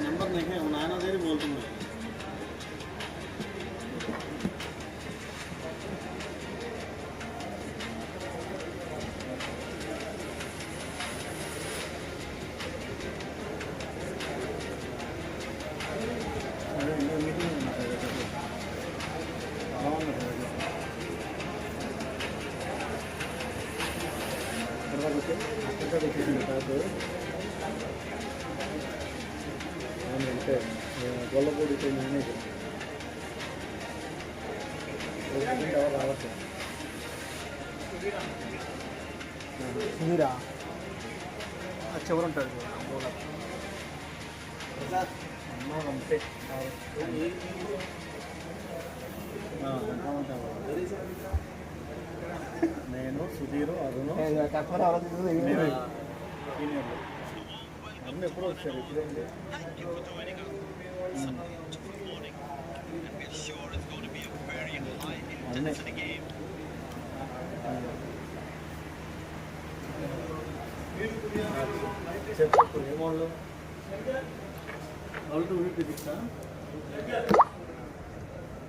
Number नहीं है उन्होंने देर बोलते हैं गोल्लपूरी मैनेजर सुधीरा अच्छा ఎవరు ఉంటారు నేను సుధీరు అరుణ్ సీనియర్లు అన్నీ ఎప్పుడో వచ్చారు ఇప్పుడే చెప్పు ఏమోళ్ళు వాళ్ళు 256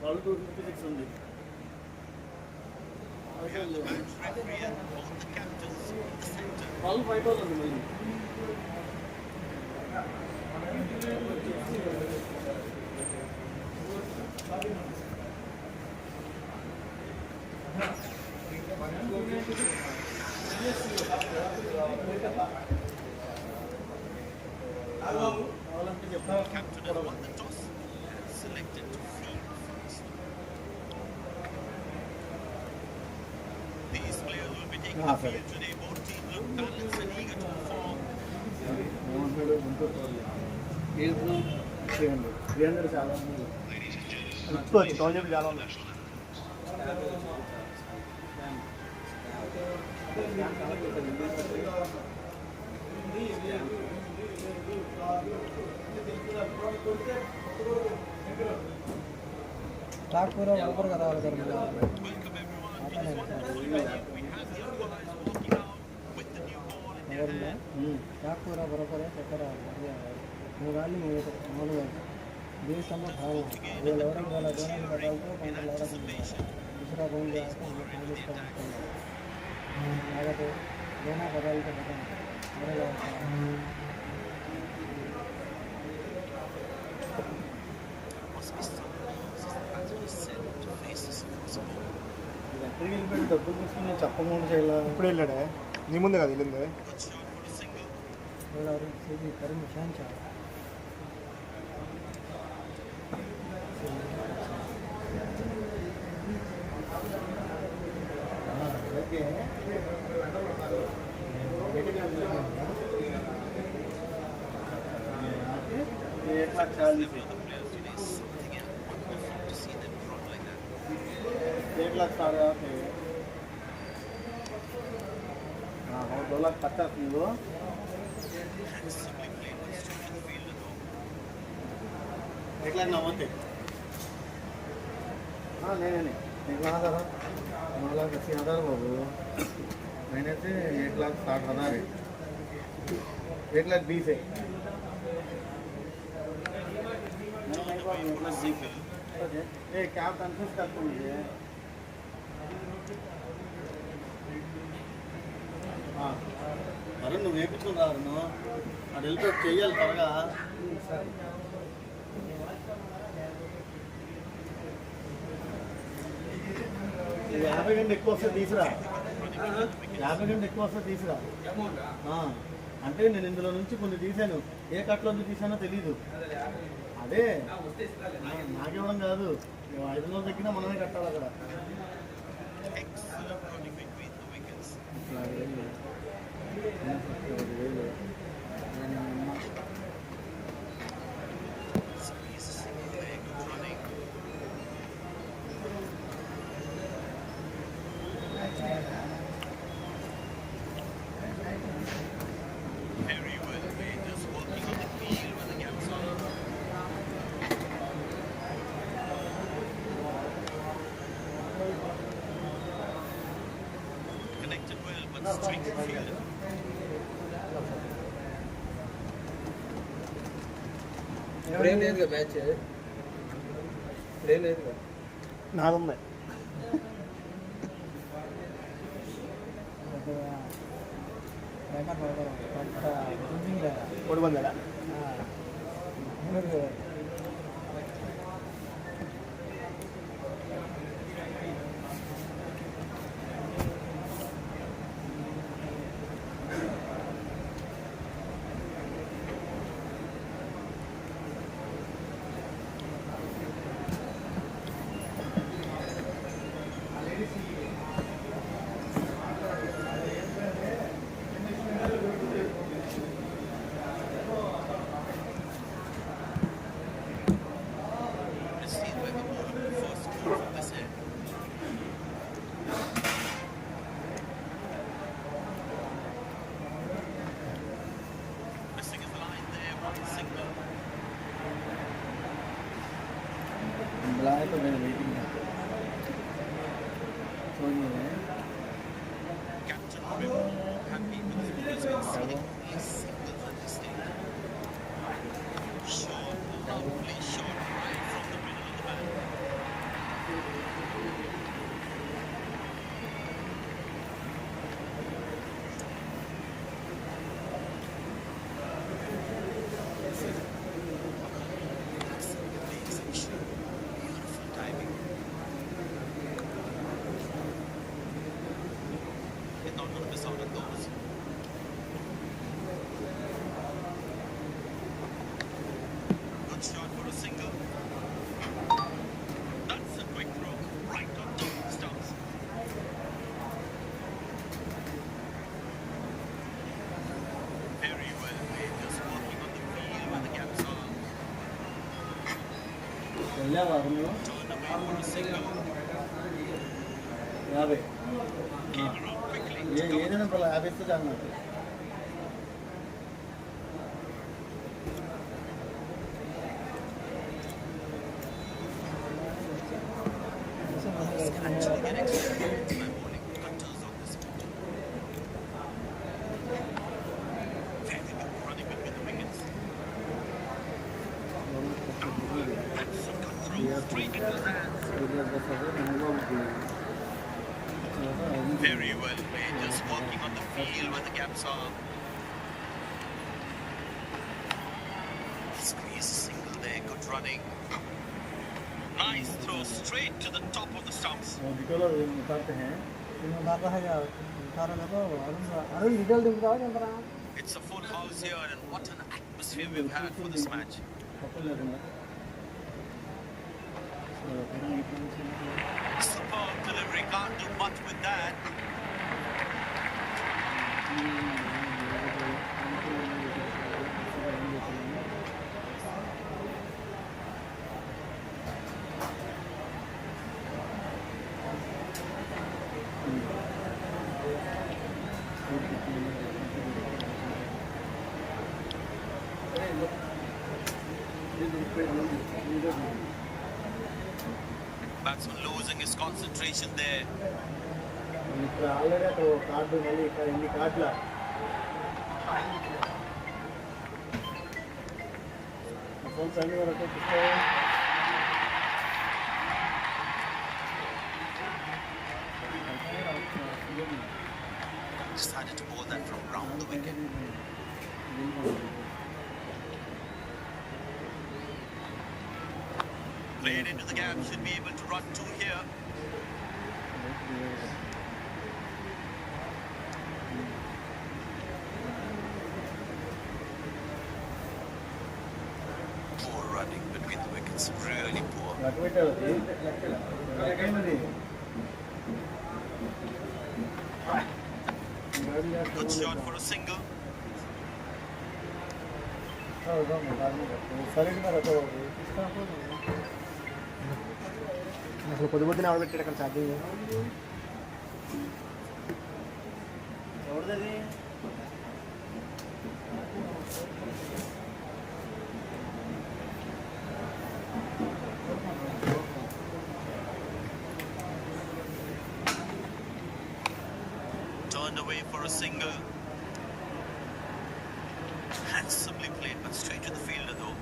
వాళ్ళు 256 ఉంది వాళ్ళు 5000 ఉంది మళ్ళీ Captain has won the toss and selected to field first. These players will be taking the field today. Both teams look balanced and eager to perform. 300 చాలా पूरा ऊपर का दाल कर मिला पूरा बराबर है चक्कर मोबाइल में मालूम देश में भाव वो लौरंग वाला दोनों में डालते हैं पंद्रह लौरंग दूसरा बन गया तो हम फाइनेंस करते हैं आगे तो दोनों बदल के बता मेरे డబ్బులు తీసుకుని చెప్పకుండా చేయాలి ఇప్పుడు వెళ్ళాడే నీ ముందు కదా వెళ్ళింది एक लाख साढ़े आठ है हाँ और 2,50,000 नहीं वो एक लाख 90 हाँ नहीं 1,00,000 9,80,000 बाबू मैंने से 1,60,000 है 1,20,000 है नहीं क्या कंफ्यूज करते मुझे అరే నువ్వు వేపించుకున్నారు అది వెళ్ళి చెయ్యాలి త్వరగా ఇది 50 గంట ఎక్కువ వస్తే తీసురా 50 గంట ఎక్కువ వస్తే తీసురా అంటే నేను ఇందులో నుంచి కొన్ని తీసాను ఏ కట్లో నుంచి తీసానో తెలీదు అదే నాకివ్వడం కాదు 500 తగ్గినా మనమే కట్టాలి అక్కడ straight fielder. ఇప్పుడేం లేదుగా మ్యాచ్ ఇప్పుడేం లేదుగా నాదుంది కొడు ಬಂದಲ್ಲ Let's see whoever bowled the first ball from this end. Missing his line there, one single. बुलाए तो मैंने वेटिंग में सोनी है Captain Prim happy with his bowlers conceding only singles at this stage. Short, lovely shot right from the middle of the bat. Absolutely exceptional. Beautiful timing. He's not going to miss out on those. Good shot for a single. That's a quick throw. Right on top of the stumps. Very well played. Just walking on the field where the gaps are. వెళ్ళావా నువ్వు Turned away for a single. 50 Came around quickly. ఏదైనా పర్లేదు 50 ఇస్తే చాలు నాకు Actually get extra points by bowling cutters on this pitch. Very good running between the wickets. That's a cut throw straight into his hands. Very well played, just walking on the field where the gaps are. Squeeze a single there, good running. Nice throw straight to the top of the stumps. Wicket उतारते हैं उतारा है क्या उतारा देखो अरुण निकल दिखता है क्या It's a full house here, and what an atmosphere we've had for this match. పక్కన లేకుండా Superb delivery, can't do much with that. Batsman losing his concentration there. ఇక్కడ ఆల్రెడీ అక్కడ ఒక కార్డు మళ్ళీ ఇక్కడ ఎన్ని కార్డుల ఫోన్ సండి వరకు పుస్తకం Decided to bowl that from round the wicket. Played into the gap, should be able to run two here. Poor running between the wickets, really poor. అటు పెట్టావు ఎక్కడైంది Good shot for a single. సరిగ్గా అసలు పొద్దు పొద్దున ఆవిడ పెట్టాడు అక్కడ charging ఎవరిది Turned Turned away for a single. Handsomely played, but straight to the fielder though.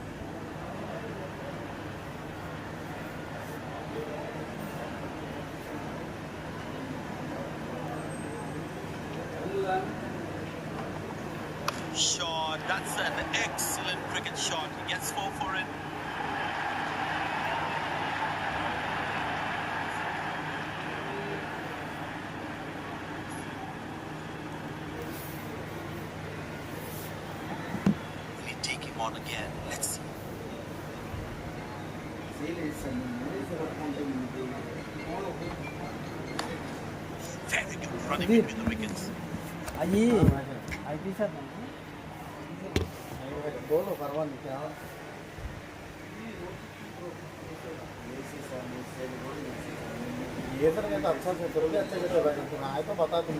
Shot. That's an excellent cricket shot. He gets 4 for it. Will he take him on again? Let's see. Very good running between the wickets. అయ్యి అవి తీసాను बोलो करवा नहीं क्या ये sir कहता अच्छा से करोगे अच्छे से बैठे आए तो बता तुम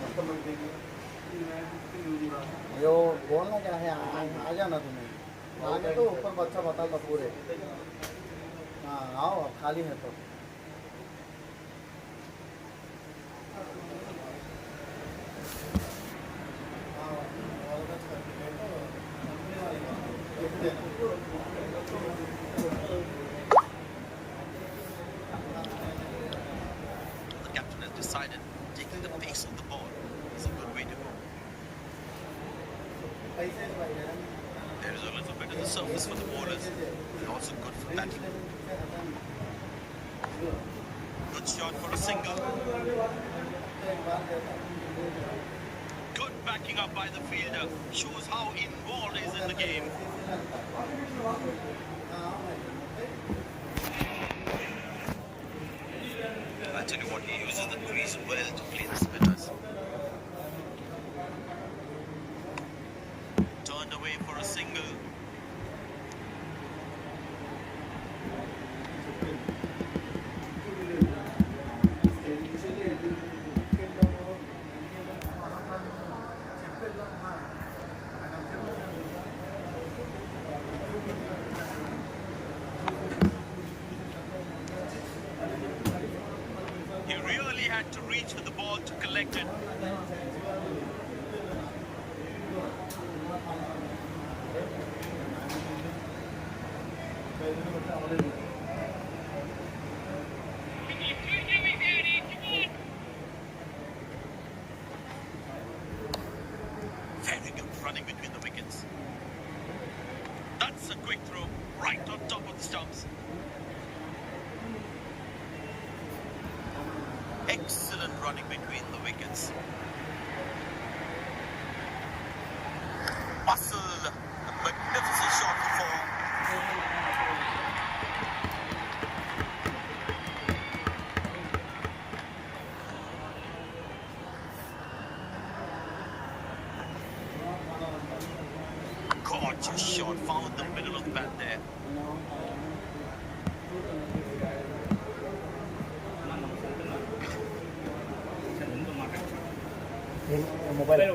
यो बोलना क्या है आ जाना तुम्हें आगे तो ऊपर बच्चा बता था पूरे हाँ आओ अब खाली है तो The captain has decided taking the pace of the ball is a good way to go. There is a little bit of the surface for the bowlers, but also good for batting. Good shot for a single. Good backing up by the fielder. Shows how involved he is in the game. I tell you what, he uses the crease well to play the spinners. Turned away for a single. He really had to reach for the ball to collect it. Very good running between the wickets. That's a quick throw right on top of the stumps. Excellent running between the wickets. Muscle, a magnificent shot to fall. Gorgeous shot, found the middle of the bat there. Mobile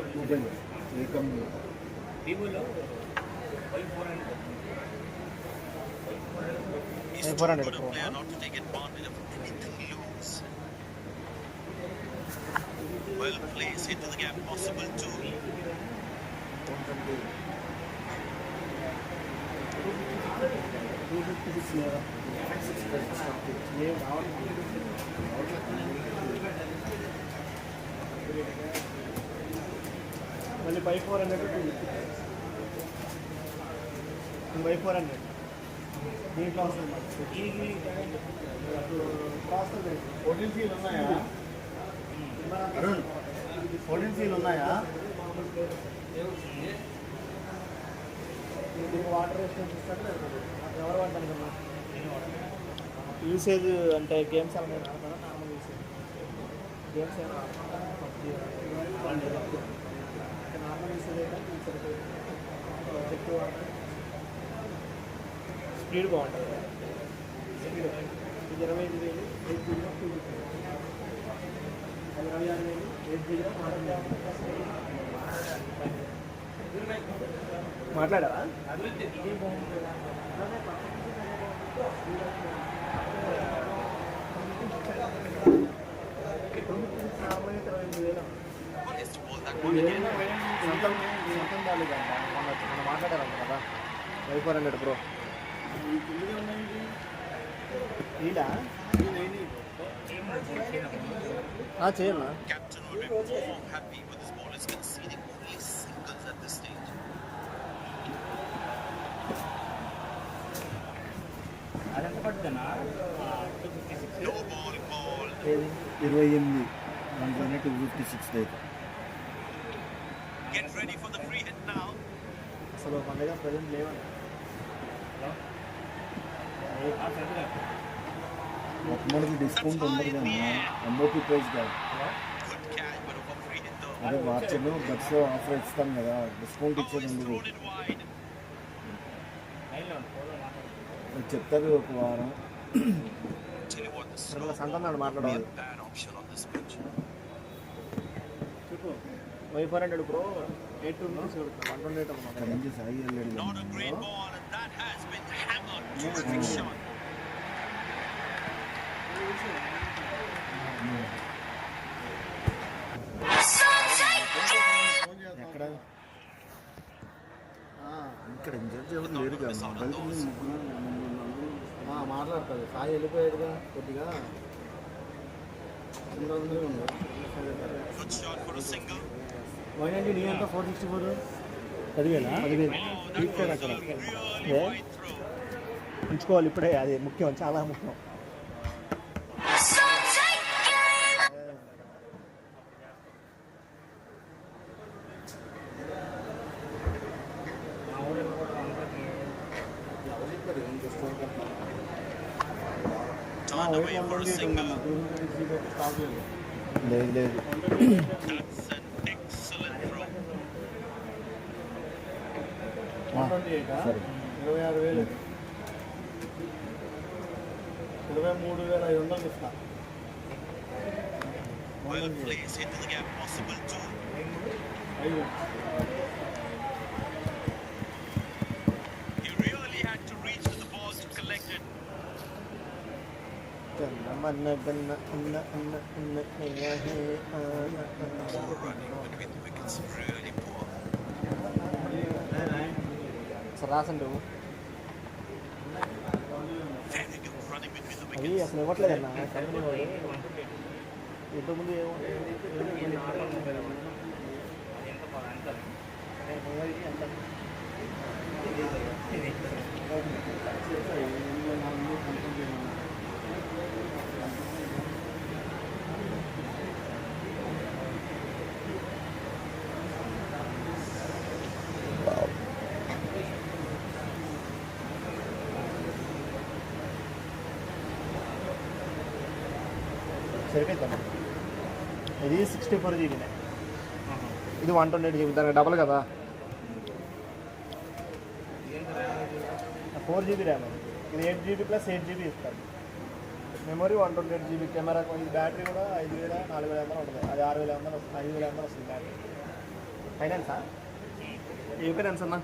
He's too good a player not to take advantage of anything loose. Well placed into the gap, possible too. మళ్ళీ 400 400 దీంట్లో వస్తుంది fourteen seal ఉన్నాయా Arun 14 seal ఉన్నాయా water వేసుకొని చూస్తాడు ఎవరు వాడతాను usage అంటే గేమ్స్ ఏమైనా ఆడతారా నార్మల్ యూసేజ్ గేమ్స్ ఏమైనా నార్మల్ యూసేజ్ అయితే ఎక్కువ స్పీడ్ బాగుంటుంది స్పీడ్ ఇది 25,000 8 GB 2 GB 26,000 8 GB మాట్లాడారా Well, it's to bowl that సొంతం బాగాలి కదా మనం మాట్లాడారంట కదా 500 బ్రో ఇలా చేయన్నా Captain will be more happy with his bowlers conceding only singles at this stage. No ball called. 28 దాంట్లోనే 256 అయితే Get ready for the free hit now. అసలు మన దగ్గర ప్రజెంట్ లేవని మొట్టమొదటి డిస్కౌంట్ ఉండదు కదా ఎంఓపీ ప్రైస్ కాదు Good catch, but over free hit though. అదే వాచ్లో బడ్స్ ఆఫర్ ఇస్తాం కదా డిస్కౌంట్ Oh, ఇచ్చేది it's ఉండదు thrown it wide. చెప్తారు ఒక వారం Tell you what, the slow మన సంతం నాడు ball would be మాట్లాడాలి a bad option on this pitch. చెప్పు 500 బ్రో 8 రూపీస్ కొడుతున్నా 128 అన్నమాట రేంజ్ సాయి వెళ్ళాడు Not a great ball, and that has been hammered. Terrific shot. ఎక్కడ ఇక్కడ ఇన్ఛార్జ్ ఎవరు లేరు కదా బయట మాట్లాడతారు సాయి వెళ్ళిపోయాడుగా కొద్దిగా Good shot for a single. వైనండి నీ అంతా 464 10,000 Oh, that was a really wide throw. ఉంచుకోవాలి ఇప్పుడే అది ముఖ్యం చాలా ముఖ్యం Turned away for a single. లేదు లేదు That's an excellent throw. సరే 26,000 23,500 ఇస్తా Well placed, hit to the gap, possible too. He really had to reach to the ball to collect it. మన గన్న అన్న అన్న అన్న Running between the wickets, really poor. రాసండి Very good running between the అవి wickets. అసలు ఇవ్వట్లేదన్న company వాడు ఇంతకుముందు సరిపోతుందమ్మా ఇది 64 జీబీనే ఇది 128 జీబీ దానికి డబల్ కదా 4 జీబీ ర్యామ్ ఇది 8 జీబీ ప్లస్ 8 జీబీ ఇస్తారు మెమరీ 128 జీబీ కెమెరా ఇది బ్యాటరీ కూడా 5,000 4,500 ఉంటుంది అది 6,500 5,500 వస్తుంది బ్యాటరీ ఫైనాన్సా ఏ ఫైనాన్స్ అన్నా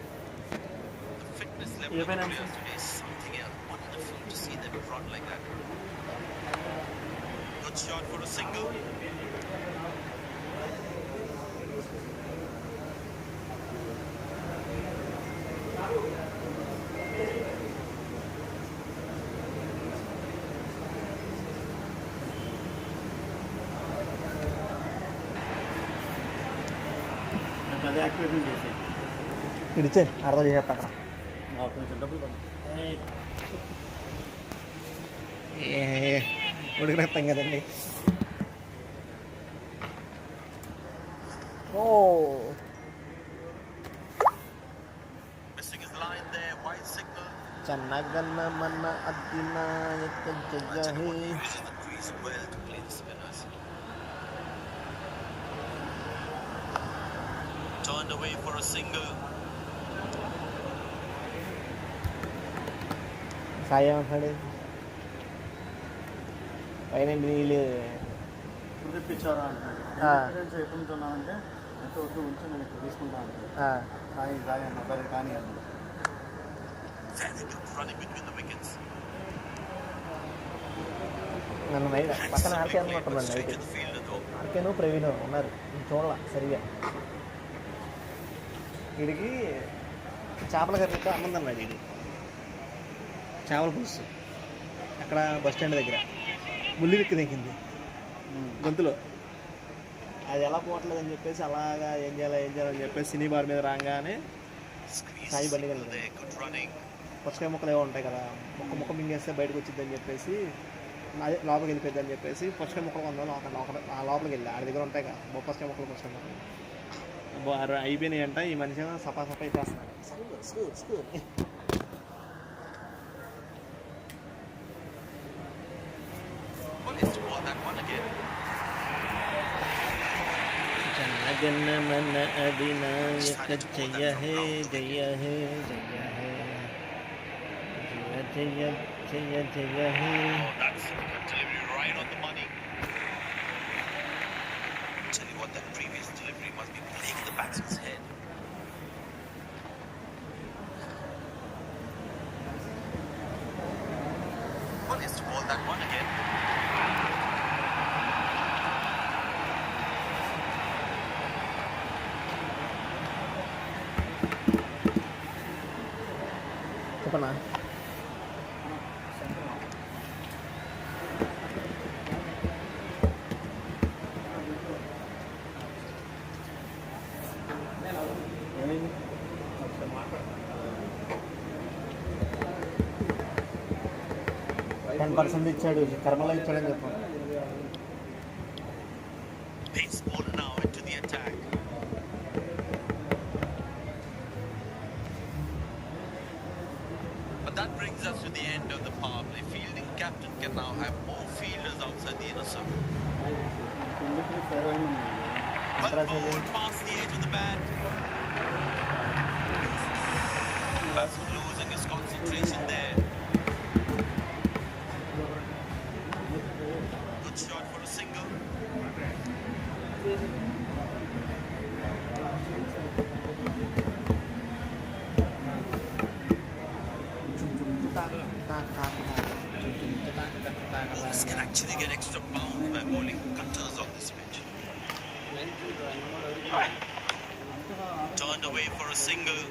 The fitness level of the Even players today is something else. Wonderful to see them run like that. Good shot for a single. అదే activation చేసి ఇడిచే అర్థం చేసేస్తా కొంచెం డబ్బులు ఉడికినేస్తాం కదండి ఓ Missing his line there, wide signal. చెన్నగన్న మన్న అద్దినాయక జయ హే Uses the crease well to play the spinners. Turned away for a single. Sai ఏమంటాడు పైన నీళ్ళు తెప్పించారా అంటే ఎప్పుడుతున్నానంటే ఎంత వద్దు ఉంచి నేను ఇక్కడ తీసుకుంటా అంటే సాయి సాయి అన్న సరే కానీ అన్న Very good running between the wickets. నన్ను నైట్ పక్కన ఆర్కే But అనుకుంటున్నాను straight night to the fielder though. కేను Praveen ఉన్నారు, చూడాల సరిగా. వీడికి చేపల కర్రీతో అమ్మంది అన్నాడు. ఇది చేపల పులుసు అక్కడ బస్ స్టాండ్ దగ్గర ముల్లి విక్కి దింకింది గొంతులో. అది ఎలా పోవట్లేదని చెప్పేసి అలాగా ఏం చేయాలని చెప్పేసి సినీ బార్ మీద రాగానే సాయి బండి వెళ్ళదు. పుచ్చకాయ ముక్కలు ఏవో ఉంటాయి కదా, ముక్క మింగేస్తే బయటకు వచ్చిందని చెప్పేసి లోపలికి వెళ్ళిపోద్ది అని చెప్పేసి పుచ్చకాయ ముక్కలు కొందాం లోపలికి వెళ్ళి ఆడి దగ్గర ఉంటాయి కదా పుచ్చకాయ ముక్కలు అయిపోయినాయి అంట. ఈ మనిషి సపా అయిపోతున్నాడు. జనగణమన అధినాయక జయ హే జయ హే జయ హే జయ జయ జయ హే. That's delivery right on the money. Tell you what, that previous delivery must be playing in the batsman's head. Well, he has to ball that one again. చెప్పనా ఏమైంది? 10% ఇచ్చాడు, కర్మలో ఇచ్చాడని చెప్పాను. Pace ball now into the attack. But that brings us to the end of the power play. Fielding captain can now have more fielders outside the inner circle. Well bowled past the edge of the bat. Batsman losing his concentration there. Good shot for a single. Bowlers can actually get extra bounce by bowling cutters on this pitch. Turned away for a single.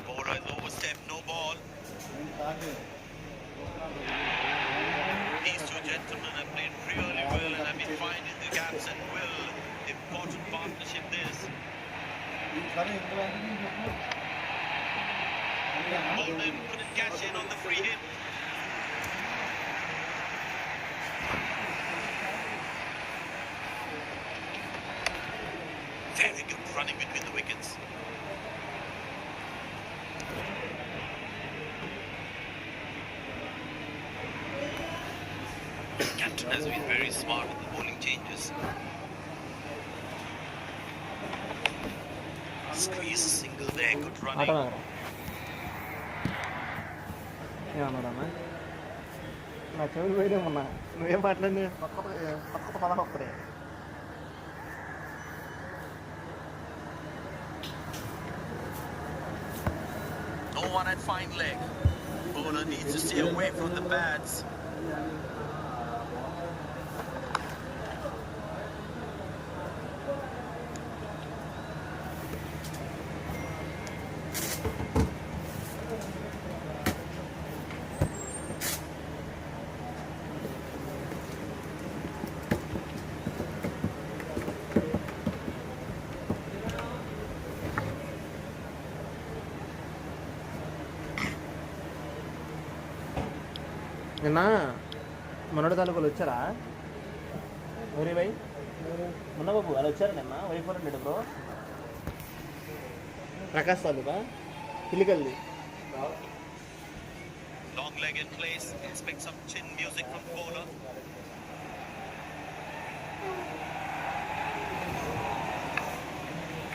Bowler has overstepped, no ball. These two gentlemen have played really well and have been finding the gaps at will. Important partnership this. Bolden couldn't cash in on the free hit. Very good running between the wickets. The captain has been very smart with the bowling changes. Squeeze single there, good running. ఏమన్నాడమ్మా నా చెవులు పోయినామన్నా, నువ్వేం మాట్లాడి పక్క పదహ ఒక్కడే. No one at fine leg. Bowler needs to stay away from the pads. నిన్న మనోడి తాలూకాలు వచ్చారా? ఎవరి by మొన్న బాబు వాళ్ళు వచ్చారా నిన్న? వైఫోర్ హండ్రెడ్ బ్రో, ప్రకాష్ తాలూకా పిల్లికల్ది. Long leg in place. Expect some chin music from bowler.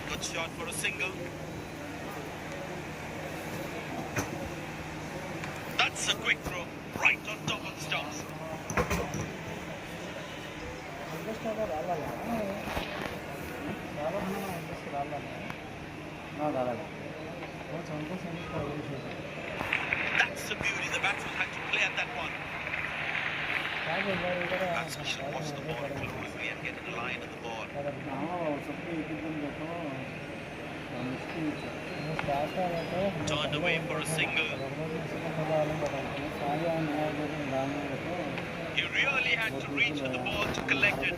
Good shot for a single. That's a quick throw. Right on top of the stumps. అలాగే That's the beauty. The batsman had to play at that one. Batsman should watch the ball closely and get in line of the ball. Turned away for a single. He really had to reach for the ball to collect it.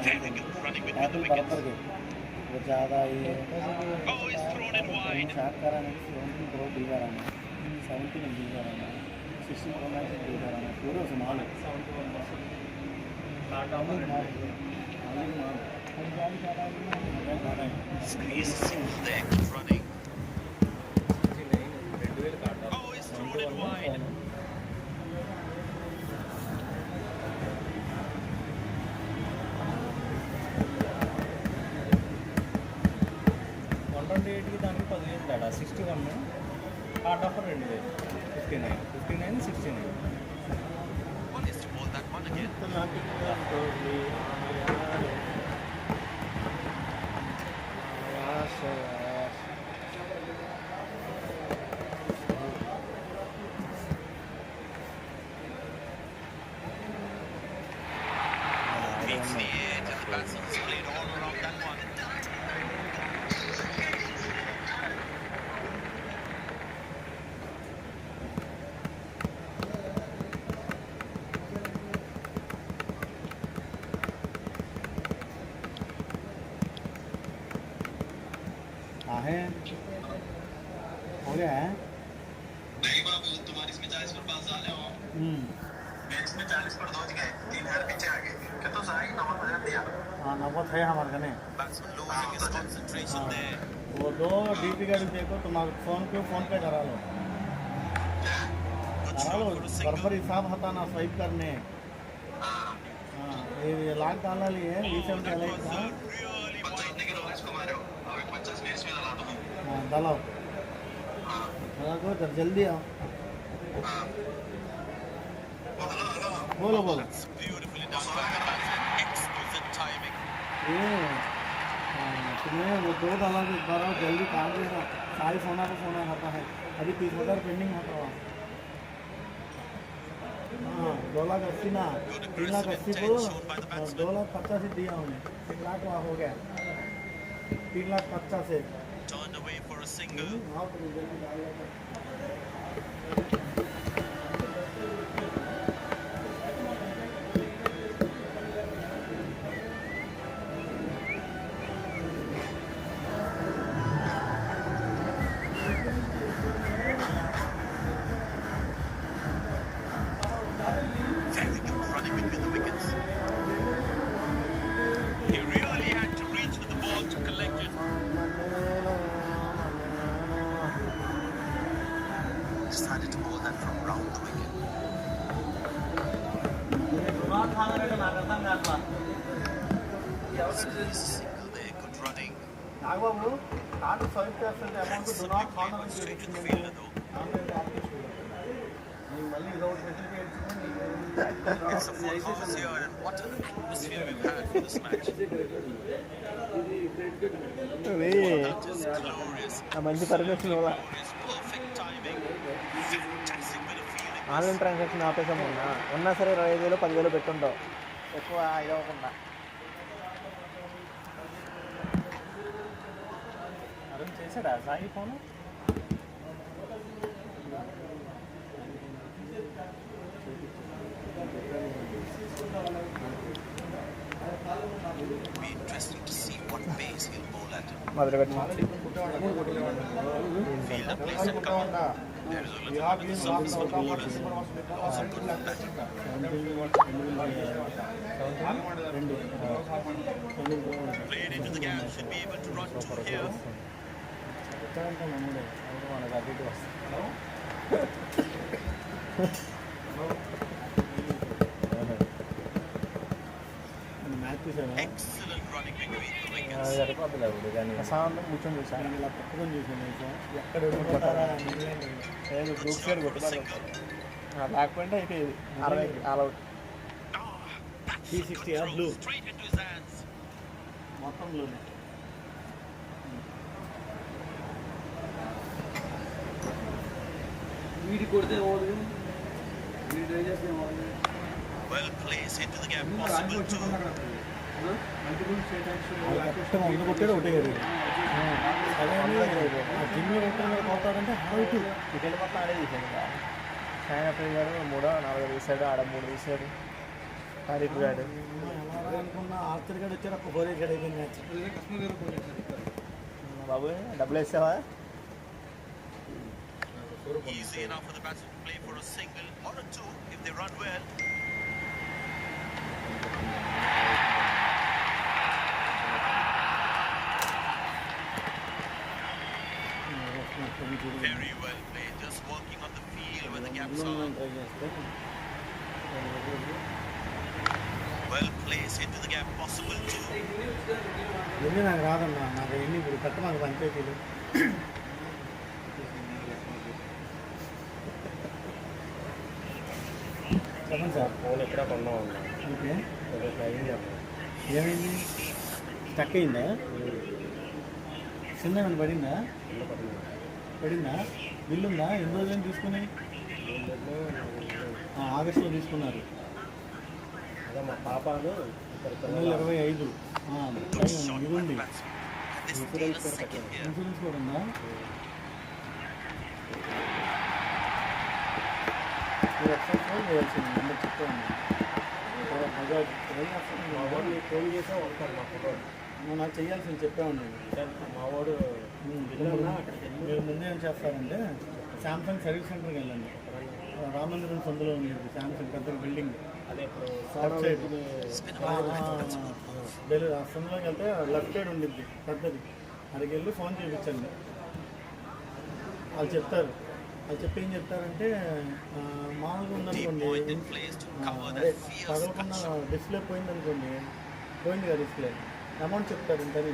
Very good running between the wickets. ज़्यादा ही Oh, he's thrown it wide. 17 पूरे संभाल Squeeze through there. Good running. Oh, he's thrown it wide. దానికి 15 తేడా 61 heart offer 2000 59 69 One is to hold that one again. Beats the edge and the batsman's played all around that one. आहे हो गया है नहीं बाबू तुम्हारी इसमें 40 पर पास डाले हो मैच में 40 पर दो गए 3000 पीछे आ गए क्या तो सही नंबर बजा दिया हाँ नंबर है हमारे कने batsman losing his concentration there. वो दो डीपी का देखो तुम्हारे फोन पे करा लो Good करा लो shot for a single. बराबर हिसाब हटाना स्वाइप करने हाँ ये लाख डाला लिए Oh, बीच में that चले was a really wide throw. हाँ डालो को जब जल्दी आओ बोलो बोलो That's beautifully done by the batsman. Exquisite timing. ये तुम्हें वो दो डाला के बार जल्दी काम देना सारी फोना को फोना खाता है अभी 30,000 पेंडिंग होता हुआ हाँ 2,80,000 ना 3,80,000 को 2,50,000 दिया उन्हें 1,00,000 वहाँ हो गया 3,50,000 से Turned away for a single. हाँ तो जल्दी डाल लेते Very good running between the wickets. He really had to reach for the ball to collect it. Decided to bowl that from round the wicket. Single there, good running. Nagababu card swipe చేస్తుంటే amount That's do a not big honour one straight to the fielder though. నీకు మళ్ళీ ఇదో facility It's a full house here and what an atmosphere we've had for this match. That is glorious. మంచి permission వల్ల Glorious, perfect timing. Fantastic bit of fielding. Online transaction ఆపేసాము ఉన్నా సరే 25,000 10,000 పెట్టుంటావు ఎక్కువ ఇదవ్వకుండా అరుణ్ చేశాడా Sai phone It'll be interesting to see what pace he'll bowl at. మొదలుపెట్టి Fielder plays it cover. There is a little bit of the surface for the bowlers. Also good for batting. Played into the gap, should be able to run two here. Match చూసావా Excellent running between the wickets. సరిపోతుంది అప్పుడు కానీ ప్రశాంతం కూర్చొని చూసాను ఇలా పట్టుకొని చూసాను ఎక్కడ కొట్టారా లేదు గ్రూప్ సైడ్ కొట్టుకోవాలి లేకపోతే అయిపోయేది 60 all out. That's 360 a good blue. throw straight into his hands. మొత్తం లోనే వీడి కొడితే పోదు వీడి ట్రై చేస్తే పోదు. Well placed into the gap, possible too. ముందు కొట్టాడు ఒకటే కదా అదే జిమ్లో కొట్టాడు కొడతాడంటే అవుట్ క్రికెట్ మొత్తం ఆడే తీసాడు సాయన ప్రియ గారు 3-4 తీసాడు, ఆడ 3 తీసాడు. తారీఖు గాడు ఎలా అనుకున్నా ఆర్చర్ గడు వచ్చారు ఒక బోరే గడ అయిపోయింది మ్యాచ్. బాబు డబ్బులు వేసావా? Easy enough for the batsman to play for a single or a two if they run well. Very well played, just working on the field where the gaps are. Try చేస్తే Well placed into the gap, possible too. ఎన్ని నాకు రాదన్నా, నాకు ఎన్ని ఇప్పుడు కట్ట మాకు పంచాయతీలు. చెప్పండి సార్. ఫోన్ ఎక్కడ కొన్నా ఉన్నా ఓకే అయింది. ఏమైంది? స్టక్ అయిందా? చిన్న ఏమైనా పడిందా? పడిందా? బిల్లు ఉందా? ఎన్ని రోజులు తీసుకుని? ఆగస్టులో తీసుకున్నారు. అదే మా పాపను 2025 Good shot ఇది by the ఉంది. batsman. And they steal a second here. Insurance కూడా ఉందా? మీరు ఒకసారి ఫోన్ చేయాల్సింది, నెంబర్ చెప్తా ఉన్నాను. బజాజ్ మా వాడు నీకు ఫోన్ చేసా ఉంటాడు మా ఫోటో. నువ్వు నాకు చేయాల్సింది చెప్పా ఉన్నాను. మా వాడు మీరు ముందే ఏం చేస్తారంటే శాంసంగ్ సర్వీస్ సెంటర్కి వెళ్ళండి. రామేంద్రం సందులో ఉంది శాంసంగ్ పెద్ద బిల్డింగ్. అదే ఇప్పుడు left side Spinner by the left, that's a good move. ఆ సందులోకి వెళ్తే లెఫ్ట్ సైడ్ ఉండిద్ది పెద్దది. అక్కడికి వెళ్ళి ఫోన్ చేయించండి, వాళ్ళు చెప్తారు. వాళ్ళు చెప్పి ఏం చెప్తారంటే మామూలుగా Deep ఉందనుకోండి, point in place to cover అదే that fierce పగలకుండా cut shot. డిస్ప్లే పోయిందనుకోండి, పోయింది కదా డిస్ప్లే, అమౌంట్ చెప్తారు ఇంతని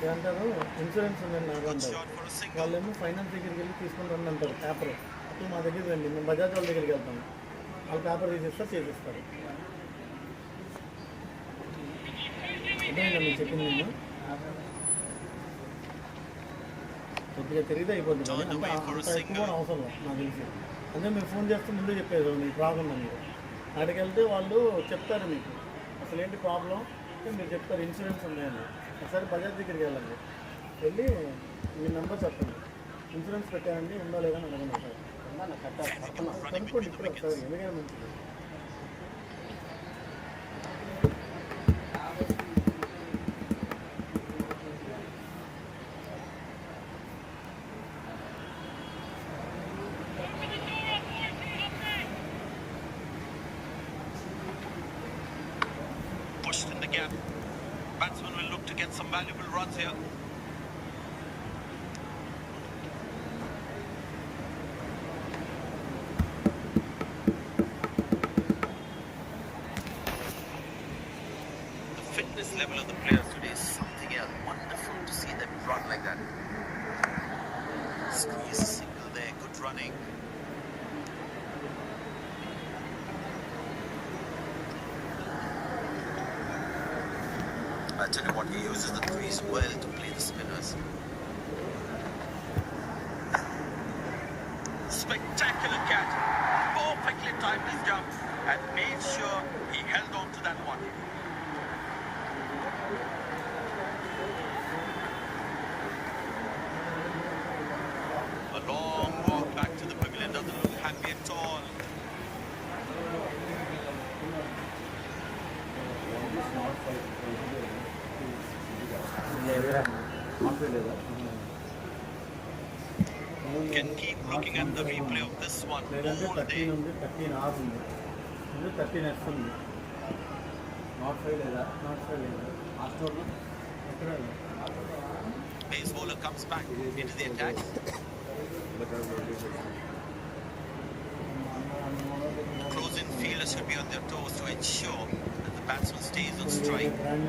ఏమంటారు, ఇన్సూరెన్స్ ఉందని నాకు Good అంటారు. shot for a single. వాళ్ళేమో ఫైనాన్స్ దగ్గరికి వెళ్ళి తీసుకుని రండి అంటారు పేపర్. అప్పుడు మా దగ్గరికి రండి, మేము బజాజ్ వాళ్ళ దగ్గరికి వెళ్తాం, వాళ్ళు పేపర్ తీసిస్తారు, చేసిస్తారు. అర్థమైందా మీరు చెప్పింది? నేను కొద్దిగా తిరిగితే అయిపోతుంది, కానీ అంత ఎక్కువ కూడా అవసరం లేదు నాకు తెలిసి. అంటే మీరు ఫోన్ చేస్తే ముందే చెప్పేది మీకు ప్రాబ్లం అని. అక్కడికి వెళ్తే వాళ్ళు చెప్తారు మీకు అసలు ఏంటి ప్రాబ్లం అంటే మీరు చెప్తారు ఇన్సూరెన్స్ ఉన్నాయని. ఒకసారి బజాజ్ దగ్గరికి వెళ్ళండి, వెళ్ళి మీ నెంబర్ చెప్పండి, ఇన్సూరెన్స్ పెట్టారండి ఉందా లేదా అని అడగండి. ఒకసారి కనుక్కోండి ఇప్పుడు ఒకసారి, ఎందుకైనా మంచిది. Pushed in the gap. Batsman will look to get some valuable runs here. The fitness level of the players today is something else. Wonderful to see them run like that. Squeeze a single there, good running. I tell you what, he uses the crease well to play the spinners. Spectacular catch. Perfectly timed his jump and made sure he held on to that one. A long walk back to the pavilion doesn't look happy at all. Can keep looking at the replay of this one లేదంటే all 13 day. ఉంది, 13 of ఉంది, 13 ఉంది. Not five లేదా? Not five లేదా? ఆ స్టోర్లో ఎక్కడ? Pace bowler comes back into the attack. Close-in fielders should be on their toes to ensure that the batsman stays on strike. Brand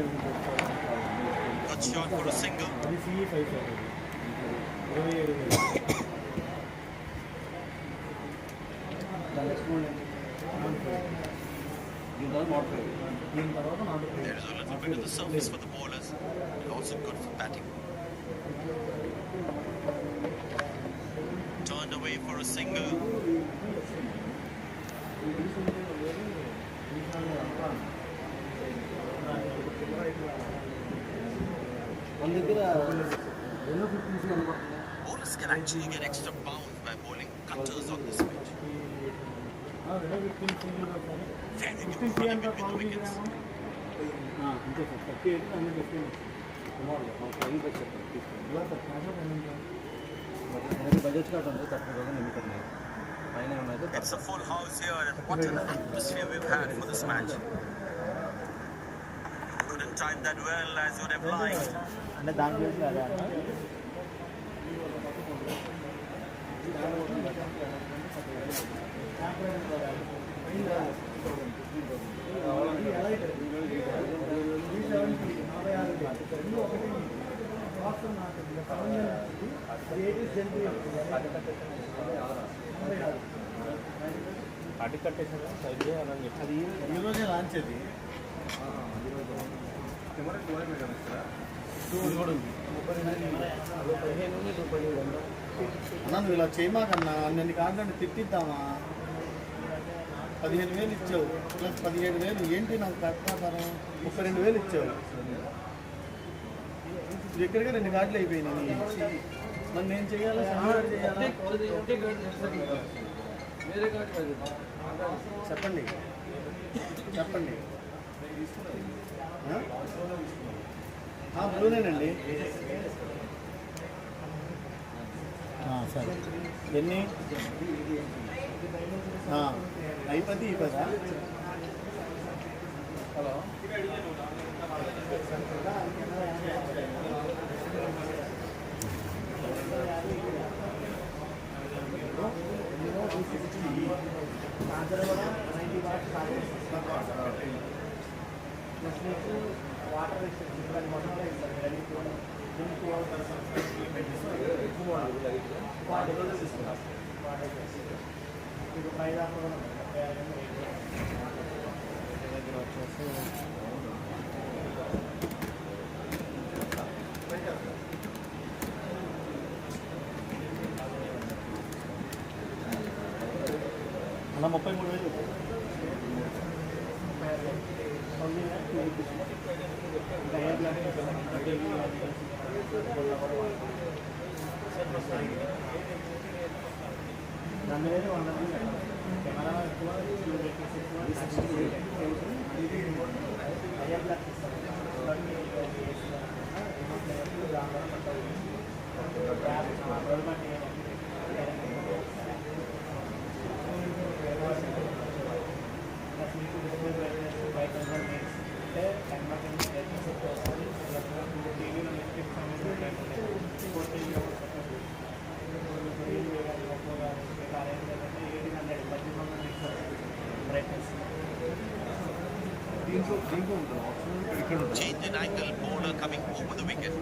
One shot for a single. అది CE 5 sir, అది 27,000. దీని తర్వాత not There is a little bit of the surface for the bowlers, and also good for batting. Turned away for a single. మన దగ్గర Bowlers can actually get extra bounce by bowling cutters on this pitch. Very good running between the wickets. అంతే sir, 38 115 సుమారుగా మాకు 5 budget ఇలా sir budget కాదు, 30,000 limit ఉన్నాయి పైన ఏమైతే. It's a full house here, and what an atmosphere we've had for this match. Couldn't time that well as you would have liked. అంటే దాంట్లో వేసి అదే అన్న అడ్డు కట్టేసారా సైడ్లో అని చెప్పి అది ఈరోజే లాంచ్ అది అన్నా నువ్వు ఇలా చేయమాకన్నా, అన్ని కాంటే తిట్టిద్దామా. 15,000 ఇచ్చావు ప్లస్ 17,000 ఏంటి నాకు కట్టాతారా, 32,000 ఇచ్చావు. ఇది ఎక్కడికి 2 కార్డులు అయిపోయినాయి. మరి నేను చేయాలి, చేయాలా చెప్పండి చెప్పండి. బ్లూనేనండి. సరే ఎన్ని అయిపోద్ది ఈ పదా. హలో వాటర్ ఇప్పుడు 5 దాకా దగ్గర వచ్చేసి అన్న 33,000 కెమెరా ఎక్కువ Change in angle, bowler coming over the wicket.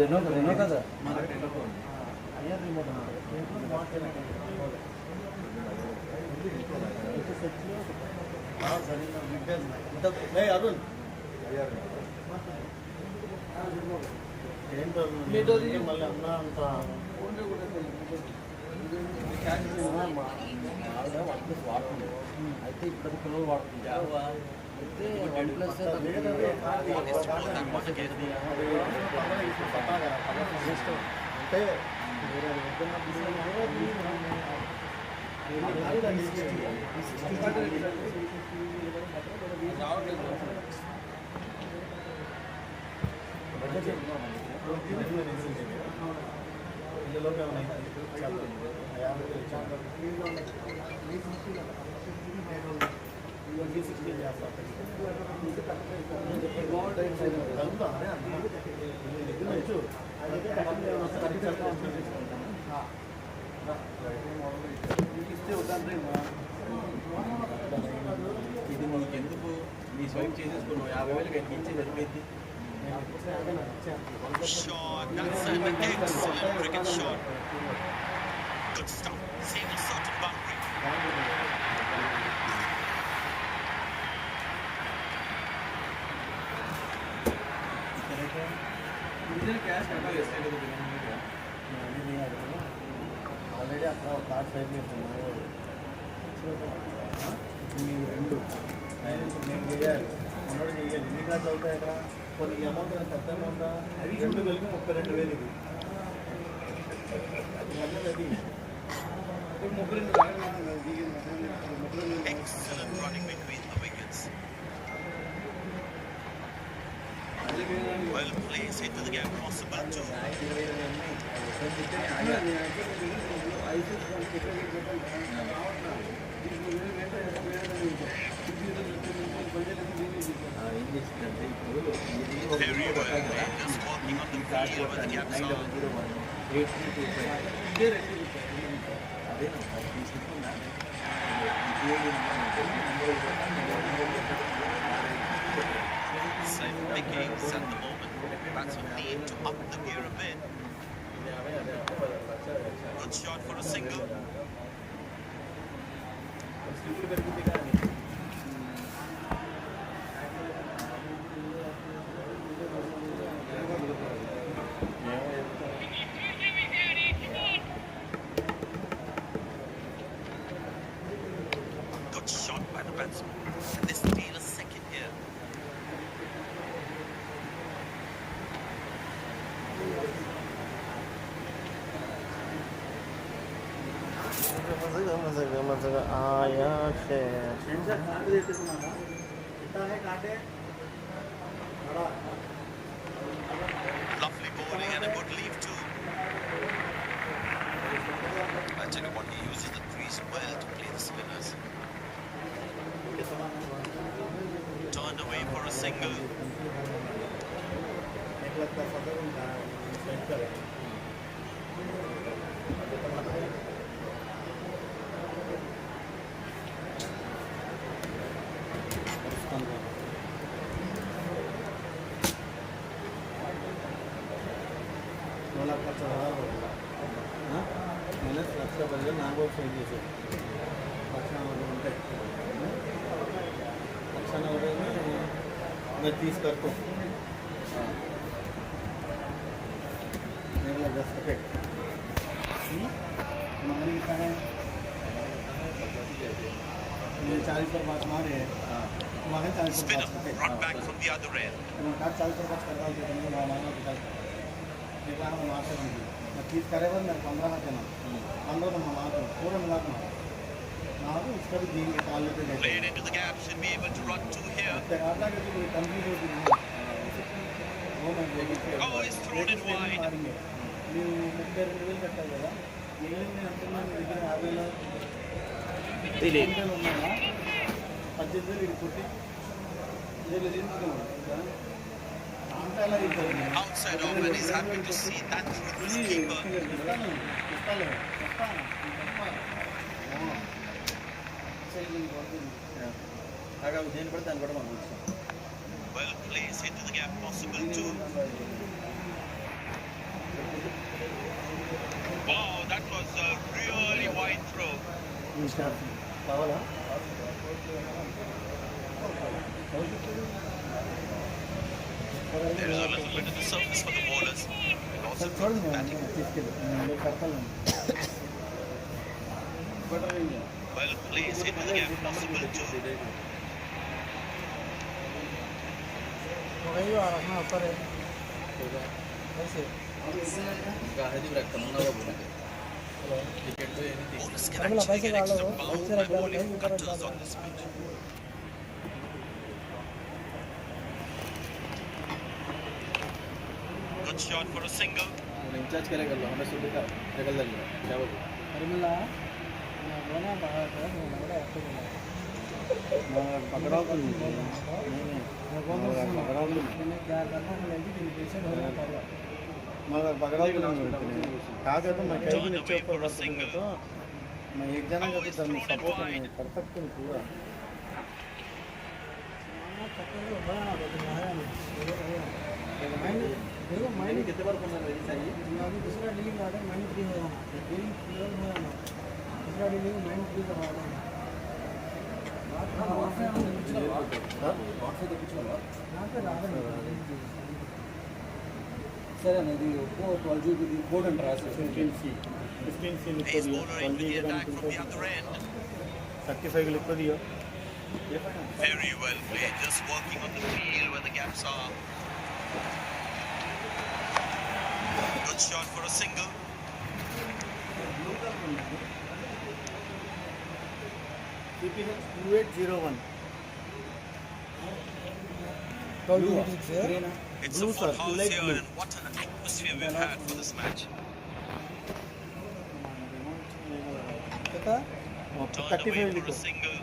రెనో కదా అయ్యారు రిమోట్ అరుణ్ మళ్ళీ అన్న అంత వాడుతుంది అయితే ఇప్పుడు పిల్లలు వాడుతుంది అయితే OnePlus అంటే పిల్లలోకి ఏమైనా 2016 చేస్తా ఇది నీకెందుకు నీ స్వైప్ చేసేసుకున్నావు 50,000 ఇచ్చే సరిపోయింది. Shot. That's an excellent cricket shot. Good stuff. Single shot and boundary. Cash already అక్కడ ఒక కార్డ్ సైడ్ చేస్తున్నాను రెండు నేను చేయాలి ఉన్నోడు చేయాలి ఎన్ని కార్డ్స్ అవుతాయి అక్కడ కొన్ని అమౌంట్ పెద్ద అమౌంట్ రెండు కలిపి 32,000 ఇది అది ముగ్గురు Excellent running between the wickets. Well placed into the gap, possible too. Very well played, just walking on the field where the gaps are. Safe pickings at the moment. Batsmen need to up the gear a bit. Good shot for a single. Good shot by the batsman. And they steal a second here. Lovely bowling and a good leave too. He uses the crease well to play the spinners. Turned away for a single. లక్ష బదులు నాకు phone చేశారు 1,40,000 ఉంటాయి 1,40,000 मैं 30 करता हूँ मेरे लिए 10 packet हमारे है 40 पर बात मारे वहाँ 40 Spinner brought back from the other end. 40 पर बात करता हूँ मैं 30 करे बाद मैं 15 में देना 15 में मारता हूँ पूरा मिलाता हूँ నాకు इसका भी देंगे काल लेते हैं Played into the gap, should be able to run two here. तेरा के जो कंप्लीट होती है वो मैं Oh, it's thrown it wide. मारेंगे ನೀವು 32 వేలు కట్టాలి కదా మిగిలిన అంటున్నా మీ దగ్గర 50,000 తెలియదు ఉన్నాయా 18,000 ఇది కొట్టి ఇదే తీసుకున్నాను అంతా అలా ఇస్తారు Outside off, and he's happy to see that through his keeper. దేని పడితే దాన్ని కూడా మనం చూస్తాం Well placed into the gap, possible too. Wow, that was a really wide throw. కావాలా There is a little bit of the surface for the bowlers. And also చూడండి batting. తీసుకెళ్ళి కట్టాలి Well placed into the gap, possible too. वही आ रहा है ऊपर है कैसे ఇంకా అది రక్తం ఉన్నావా ticket anything Bowlers can Ramla, actually get paisa extra डालो, power ऐसे by रख दो, bowling कहीं ऊपर रख cutters दो। on this pitch. Good shot for a single. In charge करेगा हमें सुविधा निकल जाएगा क्या बोल परिमला बोला बाहर का बोला एक्टिव बोला పక్కడవుతుంది मैं बगड़ाई में कागज मैं कहीं भी नीचे ऊपर रख दूँगा तो मैं एक जना का तो मैं सपोर्ट नहीं कर सकता हूँ पूरा मैंने कितने बार करना है चाहिए दूसरा डीलिंग आ रहा है माइंड फ्री हो रहा है डीलिंग क्लियर हो रहा है दूसरा डीलिंग माइंड फ्री करवा रहा है सर అనేది 12 GB కోడ్ అంట రాసి 15C लिख दियो 12 GB सर्टिफाइड लिख दियो Very well played, just working on the field where the gaps are. Good shot for a single. CPH 2801 It's Blue, a full sir, house light here, blue. and what an atmosphere we've had for this match. Turned 35 away for लिखो a single.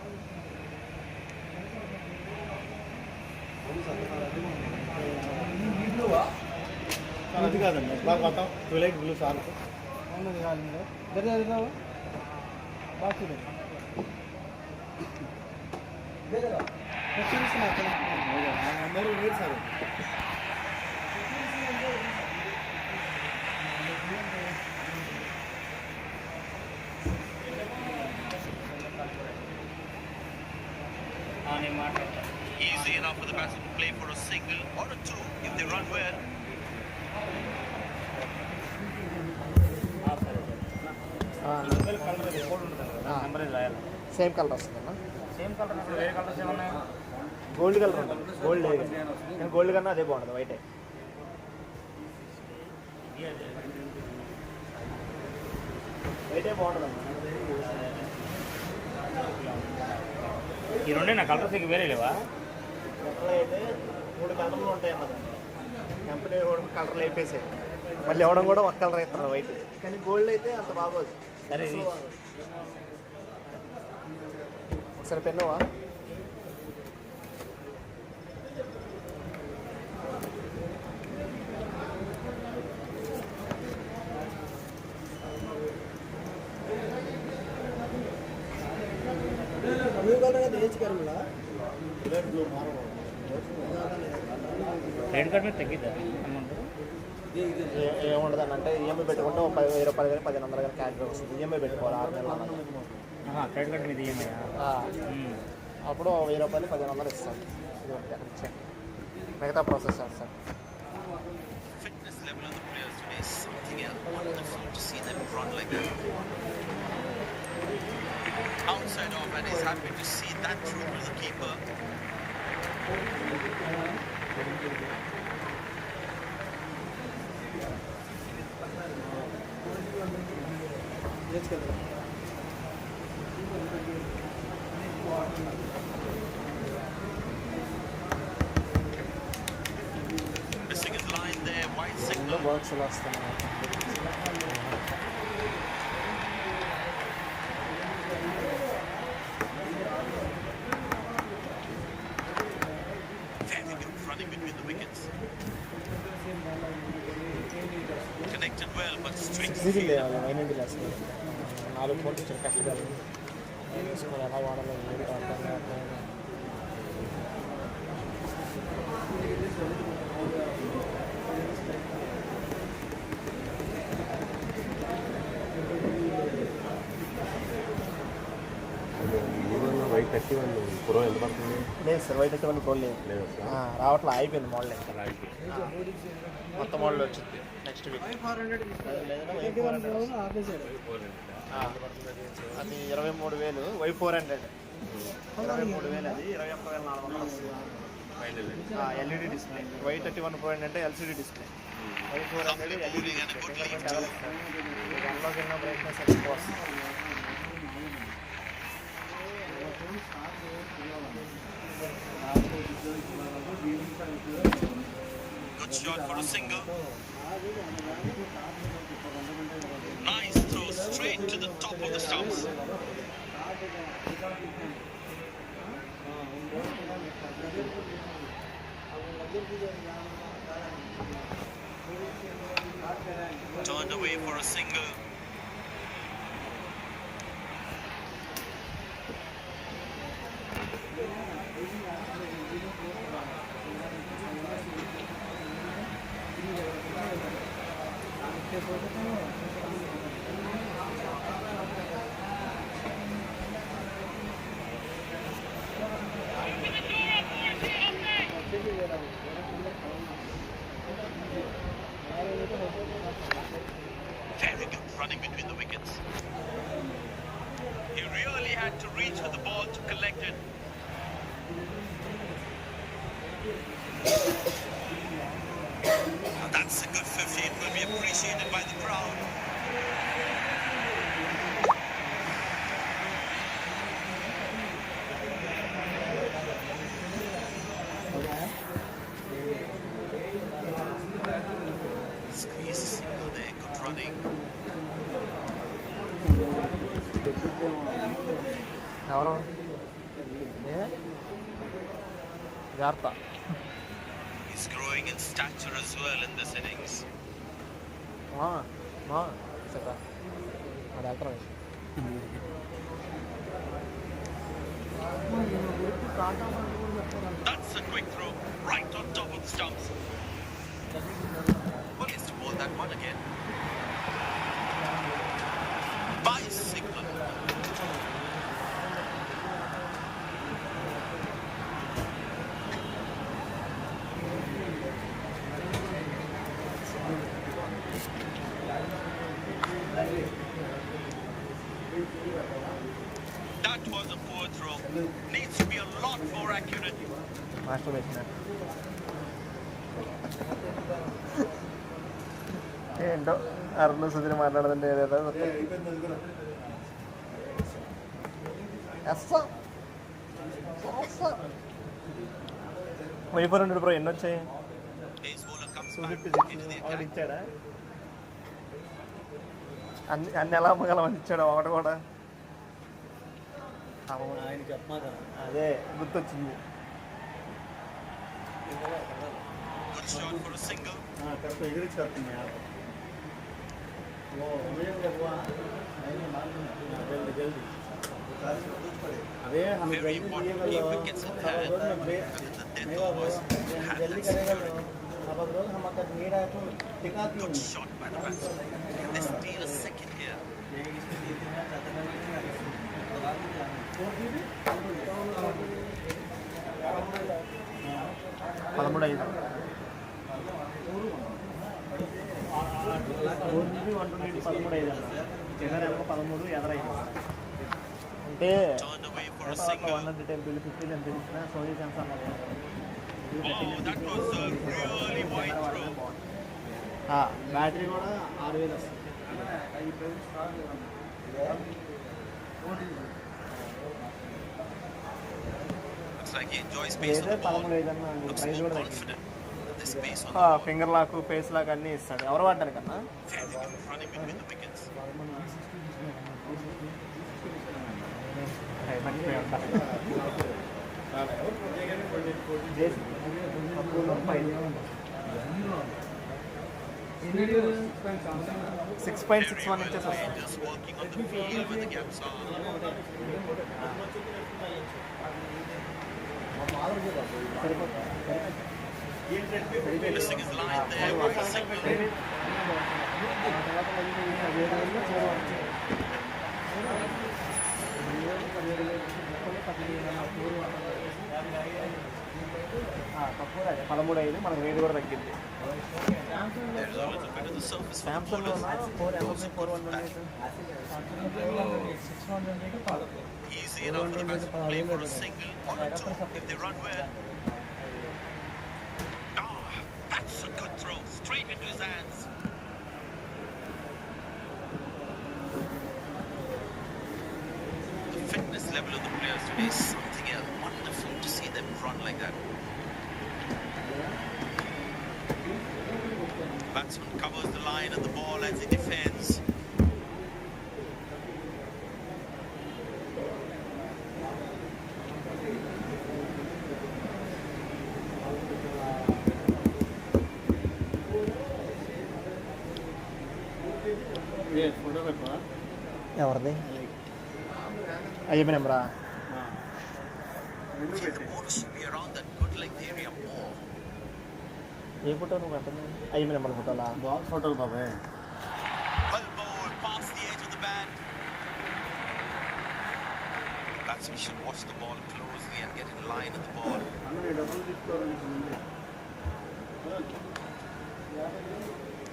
అది కాదండి బాగా మొత్తం twilight blue sir ఉన్నది కాదు మీరు దగ్గర box అందరూ లేదు sir Easy enough for the batsman to play for a single or a two if they run well. Same colour వస్తుందన్నా సేమ్ కలర్ ఇప్పుడు వేరే కలర్స్ ఏమన్నాయి గోల్డ్ కలర్ ఉంటుంది గోల్డ్ లేదు కానీ గోల్డ్ కన్నా అదే బాగుంటుంది వైటే వైటే బాగుంటుంది ఈ రెండే నా కలర్స్ ఇంక వేరే లేవా ఎక్కడ అయితే 3 కలర్లు ఉంటాయి అన్నమాట కంపెనీ కలర్లు అయిపోయాయి మళ్ళీ ఇవ్వడం కూడా ఒక కలర్ అవుతున్నారు వైట్ కానీ గోల్డ్ అయితే అంత బాగోదు సరే ఇది ఒకసారి పెన్నువా క్రెడిట్ కార్డ్ మీద తగ్గిద్దా అమౌంట్ ఏముండదు అంటే ఈఎంఐ పెట్టుకుంటే 10,000 రూపాయలు కానీ 1,500 కానీ క్యాష్ బ్యాక్ వస్తుంది ఈఎంఐ పెట్టుకోవాలి 6 నెలలు క్రెడిట్ కార్డ్ మీద ఈఎంఐ అప్పుడు 1,000 రూపాయలు 1,500 ఇస్తాను ఇది ఒకటి అక్కడ ఇచ్చాను మిగతా ప్రాసెస్ చేస్తాను Fitness level of the players today is something else. Wonderful to see them run like that. Outside off, and he's happy to see that through to the keeper. Missing his line there, wide signal. Box ఎలా వస్తున్నాయి Very good running between the wickets. Connected well, but straight to the ఇది field. లేదు వైనండి last 4 ఫోన్లు ఇచ్చారు కష్టపడాలి తీసుకోవాలి ఎలా వాడాలో ఏంటో అర్థం కావట్లేదు వైట్ 31 ప్రో ఎంత పడుతుంది లేదు సార్ వైట్ అయితే కోల్ లేదు లేదు రావట్లే అయిపోయింది మోడల్ మొత్తం మోడల్ వచ్చింది నెక్స్ట్ వీక్ అది 23,000 Y400 23,000 అది 21,400 వస్తుంది ఎల్ఈడి డిస్ప్లే Y31 Pro అంటే LCD display Y400 LED display finger print available మీకు అన్లాక్ అయిన బ్రైట్నెస్ ఎక్కువ వస్తుంది Good shot for a single. Nice throw straight to the top of the stumps. Turned away for a single. Very good running between the wickets. He really had to reach for the ball to collect it. Now that's a good 50. It will be appreciated by the crowd. Squeeze single there. Good running. ఎవరు జాగ్రత్త He's growing in stature as well in this innings. చెప్పా అది అక్కడ That's a quick throw, right on top of the stumps. Well, it's to bowl that one again. Bicycle. That was a poor throw. Needs to be a lot more accurate. Master పెట్టిన ఏంటో అరుణ్ సుధీర్ మాట్లాడుతుంటే ఏదేదో వైఫర్ ఉండు bro ఎన్ని వచ్చాయి His bowler comes Sudheer back into the ఒకటి attack. ఇచ్చాడా అన్ని ఎలా అమ్మగలమని ఇచ్చాడు ఒకటి కూడా ఆయన చెప్పమాట అదే గుర్తొచ్చింది Good shot for a single. Correct ఎగిరించి కడుతుంది वो उदय हुआ नहीं मालूम जल्दी जल्दी अबे हम Very जल्दी important लिए key wickets in hand. नहीं वो जल्दी करेगा अब अगर हम अगर नीड आए तो टिका क्यों Good shot by the batsman. Can they steal a second here? పదమూడు ఐదు 13 అన్న ఎదరేమో 13 ఎదరైదు అంటే Turned away for a ఒక single. 110 బిల్ 50 అని తెలిసిన సోనీ ఛాన్స్ అన్నది Oh, that was a really wide throw. Battery కూడా 6000 వస్తుంది Looks like he enjoys space on ఏదే the ball. 13 ఐదు అన్న Looks ప్రైజ్ more కూడా తగ్గింది confident with the space on the ball. Finger lock face lock అన్నీ ఇస్తాడు ఎవరు వాడతారు కన్నా Very good running between the wickets. మర్చిపోయి ఉంటా six point Very 61 well inches played, వస్తుంది just working on the field where the gaps are. Missing his line there with a single. తక్కువ 13 మనకు రేటు కూడా తగ్గింది There's a little bit of the surface for the Samsung bowlers. 418 Easy enough for the batsman to play for a single or a two if they run well. Ah, that's a good throw, straight into his hands. The fitness level of the players today is something else. Wonderful to see them run like that. Batsman covers the line of the ball as he defends. Photo పెట్టవా? ఎవరిది అయ్యప్ప నెంబరా? రెండు The పెట్టి ball should be around that good length area more. A photo నువ్వు పెట్టింది? Ayyappa number ఫోటోలా? Box ఫోటోలు బాబాయ్. Well bowled past the edge of the bat. The batsman should watch the ball closely and get in line at the ball. అందరూ డబ్బులు తీసుకోవాలి.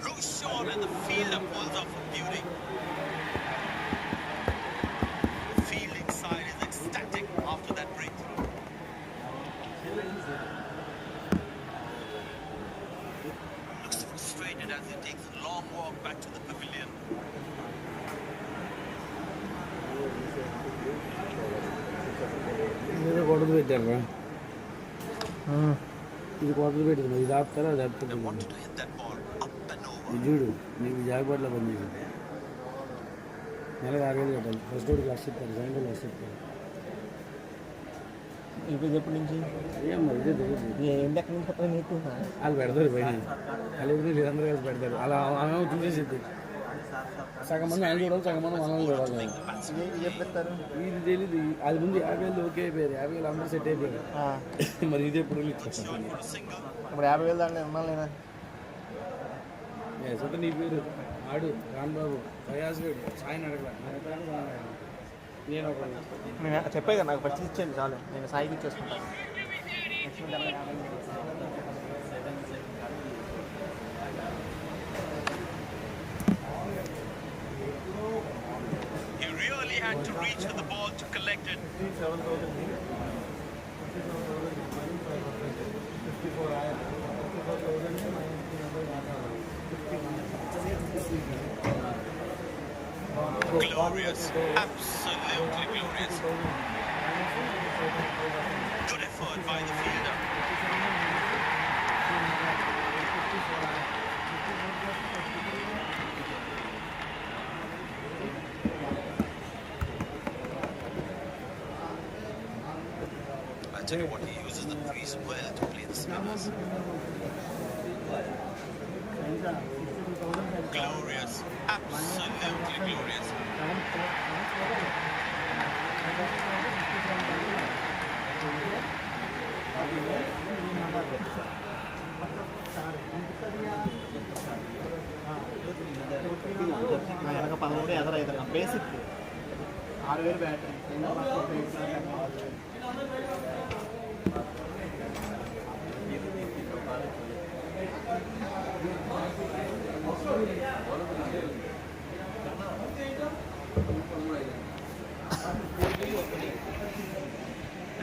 Loose shot and the fielder pulls off a beauty. The fielding side is ecstatic after that breakthrough. Looks frustrated as he takes a long walk back to the pavilion. ఏదో కొడుకు పెట్టారు ఇది కొడుకు పెట్టింది ఇది ఆపుతారా అది They ఆపుతుంది wanted to hit that ball up and over. ఇది చూడు నీకు జాగ్రత్తలో పనిచేసింది నెలకు 6,000 కట్టాలి ఫస్ట్ రోడ్కి లక్ష ఇస్తారు సెకండ్ రోడ్ లక్ష ఇస్తారు ఇప్పుడు ఎప్పటి నుంచి ఏం మరి ఇదే తెలియదు ఏంటి ఎక్కడి నుంచి చెప్పాలి నీకు? వాళ్ళు పెడతారు పైన వాళ్ళు ఎవరు వీళ్ళందరూ కలిసి పెడతారు అలా ఆమె చూసేసిద్ది సగం మంది ఆయన చూడాలి సగం మంది మనం చూడాలి ఇది ఎప్పుడు ఇస్తారు? ఇది తెలీదు అది ముందు 50,000 ఓకే అయిపోయారు 50,000 అందరూ సెట్ అయిపోయారు మరి ఇది ఎప్పుడు ఇచ్చేస్తాను ఇప్పుడు 50,000 దాంట్లో ఉన్నాను లేదా? సొంత నీ పేరు ఆడు రాంబాబు ప్రయాస్ వేడు సాయిని అడగల నేను ఒక నేను చెప్పే కదా నాకు ఫస్ట్ ఇచ్చేయండి చాలు, నేను సాయికి ఇచ్చేసుకుంటాను. He really had to reach for the ball to collect it. 57,000 Glorious, absolutely glorious. Good effort by the fielder. I tell you what, he uses the crease well to play the spinners. Glorious, absolutely glorious. వెనక 13 ఎదురైదు basic 6,000 battery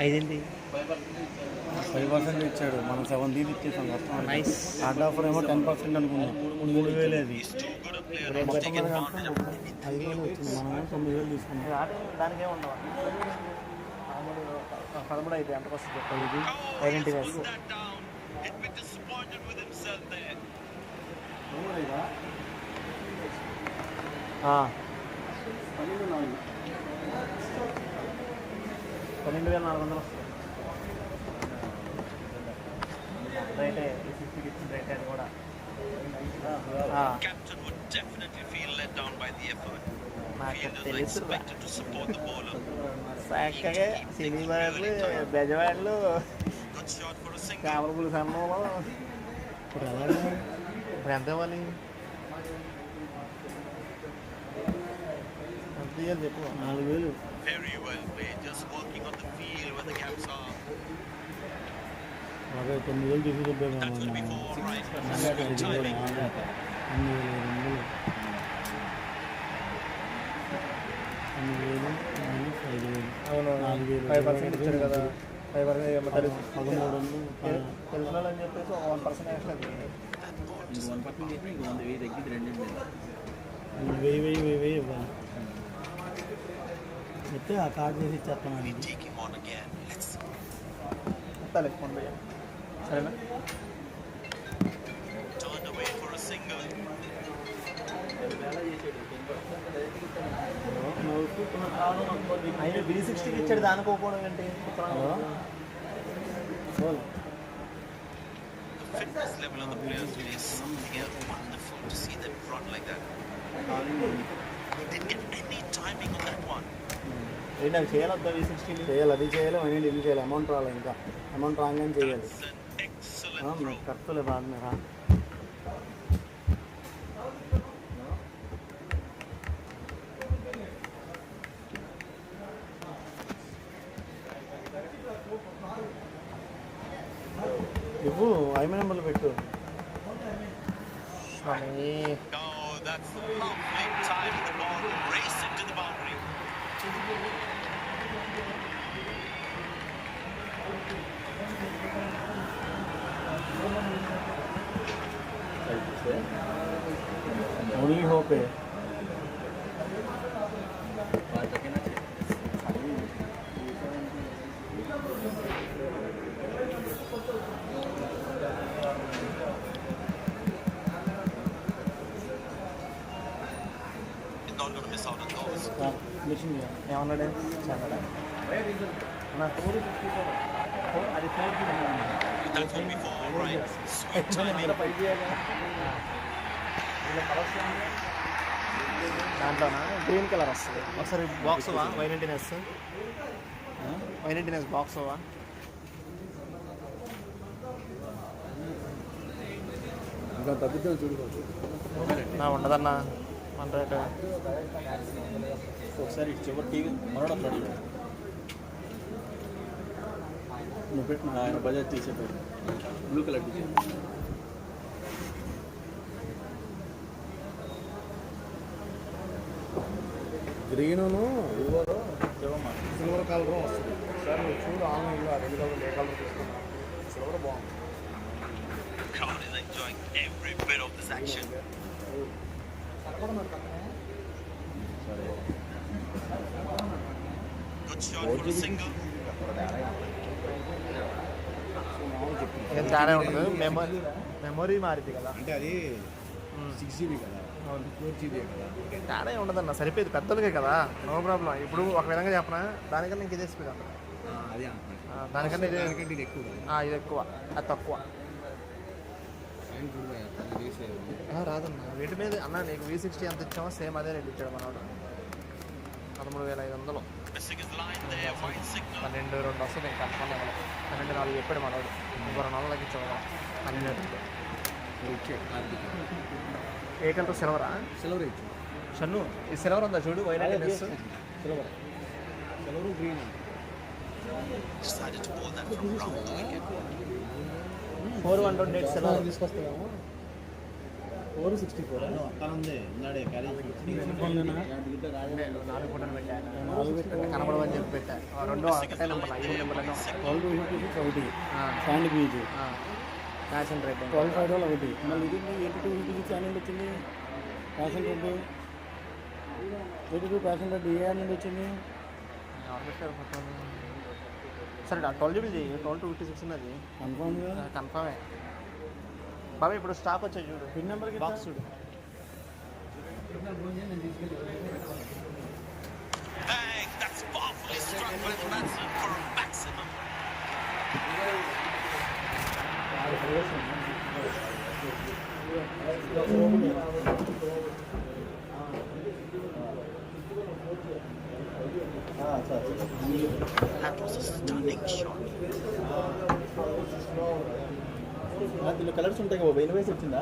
ఐదేంటి 5% ఇచ్చాడు, మనం 7 ఇచ్చేసాం కష్టం. Nice. Hard offer ఏమో 10% అనుకున్నాం, 3,000 అది. He's too good a player to take advantage of it. 5,000 వచ్చింది, మనం 9,000 తీసుకున్నాం. దానికే ఉండవు 13 అయితే ఎంతకు వస్తుంది చెప్పండి? Oh, he's identity put that down. He's been disappointed with himself there. 12,400 వస్తుంది రైటే. రైట్ అది కూడా Captain would definitely feel let down by the effort. నాకు Fielders are తెలుసు expected to support the bowler. చక్కగా సినీ వాళ్ళు బెజవాళ్ళు Good shot for a single. కామరపులు సన్నంలో ఇప్పుడు అలాగే ఇప్పుడు ఎంత ఇవ్వాలి? ఎంత ఇవ్వాలి చెప్పు? 4,000. Very well played, just working on the field where the gaps are. 9,000 తీసుకుంటాం. That will be 4 right. Good timing. 5,000 అవును 5% ఇచ్చాడు కదా, 5% ఏమంటారు 13,000. తెలిసిన వాళ్ళు అని చెప్పేసి 1% వేసలేదు. 1,000 ఇవ్వాలి. అయితే ఆ కార్డు చేసి ఇచ్చేస్తాను. Take him on again. Let's see. ఇస్తాలే ఫోన్ పే సరేనా? Turned away for a single. ఆయన B60 ఇచ్చాడు, దానికి పోవడం ఏంటి? The fitness level of the players today is something else. Wonderful to see them run like that. He didn't get any timing on that one. ఏంటి అవి చేయాలి V60 చేయాలి, అది చేయాలి, అవన్నీ ఇది చేయాలి. అమౌంట్ రావాలి, ఇంకా అమౌంట్ రాగానే చేయాలి. That's an excellent throw. ఖర్చులే బాగా మీద నువ్వు ఐమ నెంబర్లు పెట్టు. Oh, that's lovely timing the ball, racing to the boundary. Only హోపే. He's not going to miss out on those. Machine ఏమన్నాడే చదవడా అది That will be for all right. Sweet timing. దాంట్లోనా గ్రీన్ కలర్ వస్తుంది. ఒకసారి బాక్స్ వా వైనెంటీనెస్ box వా ఇంకా తగ్గుతాను చూడుకోవచ్చు. ఉండదన్నా 100. ఒకసారి ఇటు చివరి టీవీ మనోడు అప్పుడు నువ్వు పెట్టిన ఆయన బజాజ్ తీసేటాడు బ్లూ కలర్ టీషర్ట్. గ్రీనును సిల్వర్ కలర్ వస్తుంది. సార్ మీరు చూడు ఆన్లైన్లో ఆ 2 కలర్ ఏ కలర్ తీసుకున్నాను. సిల్వర్ బాగుంది. The crowd is enjoying every bit of this action. Good shot for a single. ఏం తేడా ఉండదు. మెమొరీ మారింది కదా. అంటే అది 6GB కదా, 4GB కదా. తేడా ఉండదన్న, సరిపోయేది పెద్దలకే కదా, నో ప్రాబ్లం. ఇప్పుడు ఒక విధంగా చెప్పనా, దానికన్నా ఇంక ఇదే స్పీడ్ అంట. అది దానికన్నా ఇది ఇది ఎక్కువ ఇది ఎక్కువ, అది తక్కువ. రాదన్న వీటి మీద అన్న నీకు V60 ఎంత ఇచ్చామో సేమ్ అదే రేట్ ఇచ్చాడు మనోడు. 13,500. Missing his line there, white signal. 12,200 వస్తుంది ఇంకా కన్ఫర్మ్ అవ్వాలి. 12,400 చెప్పాడు మనోడు. ఇంకో 200 తగ్గించాడు. 12,200 ఏ కలర్? సిల్వరా? సిల్వర్ ఇచ్చి షన్ను ఈ సిల్వర్ ఉందా చూడు, వైనెస్ silver green. Decided to bowl that from round the wicket. 400 silver తీసుకొస్తాము. 464 అక్కడ ఉంది ఉన్నాడే క్యారేజ్ 4 ఫోటోలు పెట్టా, కనపడమని చెప్పి పెట్టా. 2 ఒకటే నెంబర్, 5 నెంబర్లను 1256 ఒకటి శాండ్ బీచ్, ఫ్యాషన్ రేట్ 12 ఒకటి. మళ్ళీ ఇది 8256 అని వచ్చింది. ఫ్యాషన్ రెడ్ 82 ఫ్యాషన్ రెడ్ ఏ అని వచ్చింది. సరే 12 చూపించి 12,256 ఉన్నది కన్ఫర్మ్ కన్ఫర్మే. బాబా ఇప్పుడు స్టాక్ వచ్చాయి చూడు, పిన్ నెంబర్కి బాక్స్ చూడు. Bang! That's powerfully struck by the batsman for a maximum. That was a stunning shot. దీనిలో కలర్స్ ఉంటాయి కదా, వెయిన్ వేసి వచ్చిందా?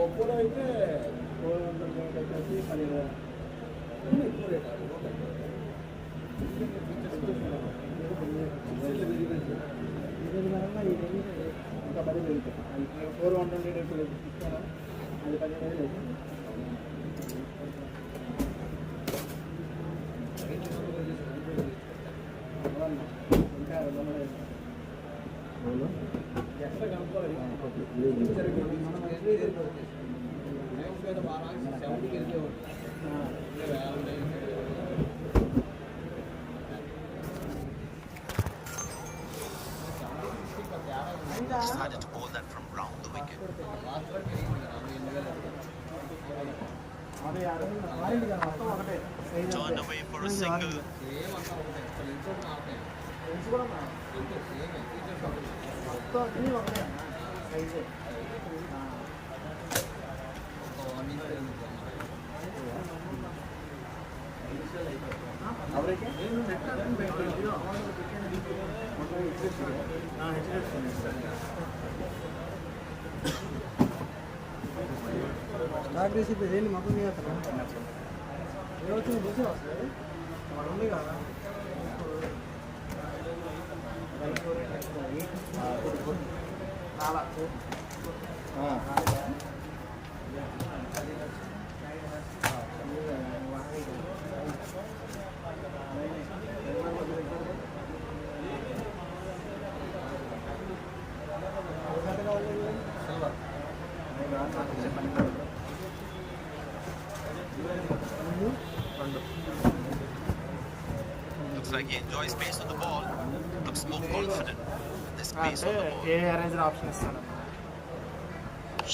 ఒక్కో అయితే 400 కలిసి 10,000. ఇంకా 10 వెళ్తాయి. అది 4 120 ఇస్తాను, అది 15 అవుతుంది. ఇంకా ఎక్కడ కనుక్కోవాలి మనం Decided to bowl that from round the wicket. Turned away for a single. Start చేసి ఏంటి మొత్తం చేస్తాను ఏ వచ్చింది చూసి వస్తుంది వాడు ఉంది కదా. Looks like he enjoys space on the ball. Looks more confident. This space on the ball. A arrange option ఇస్తాను.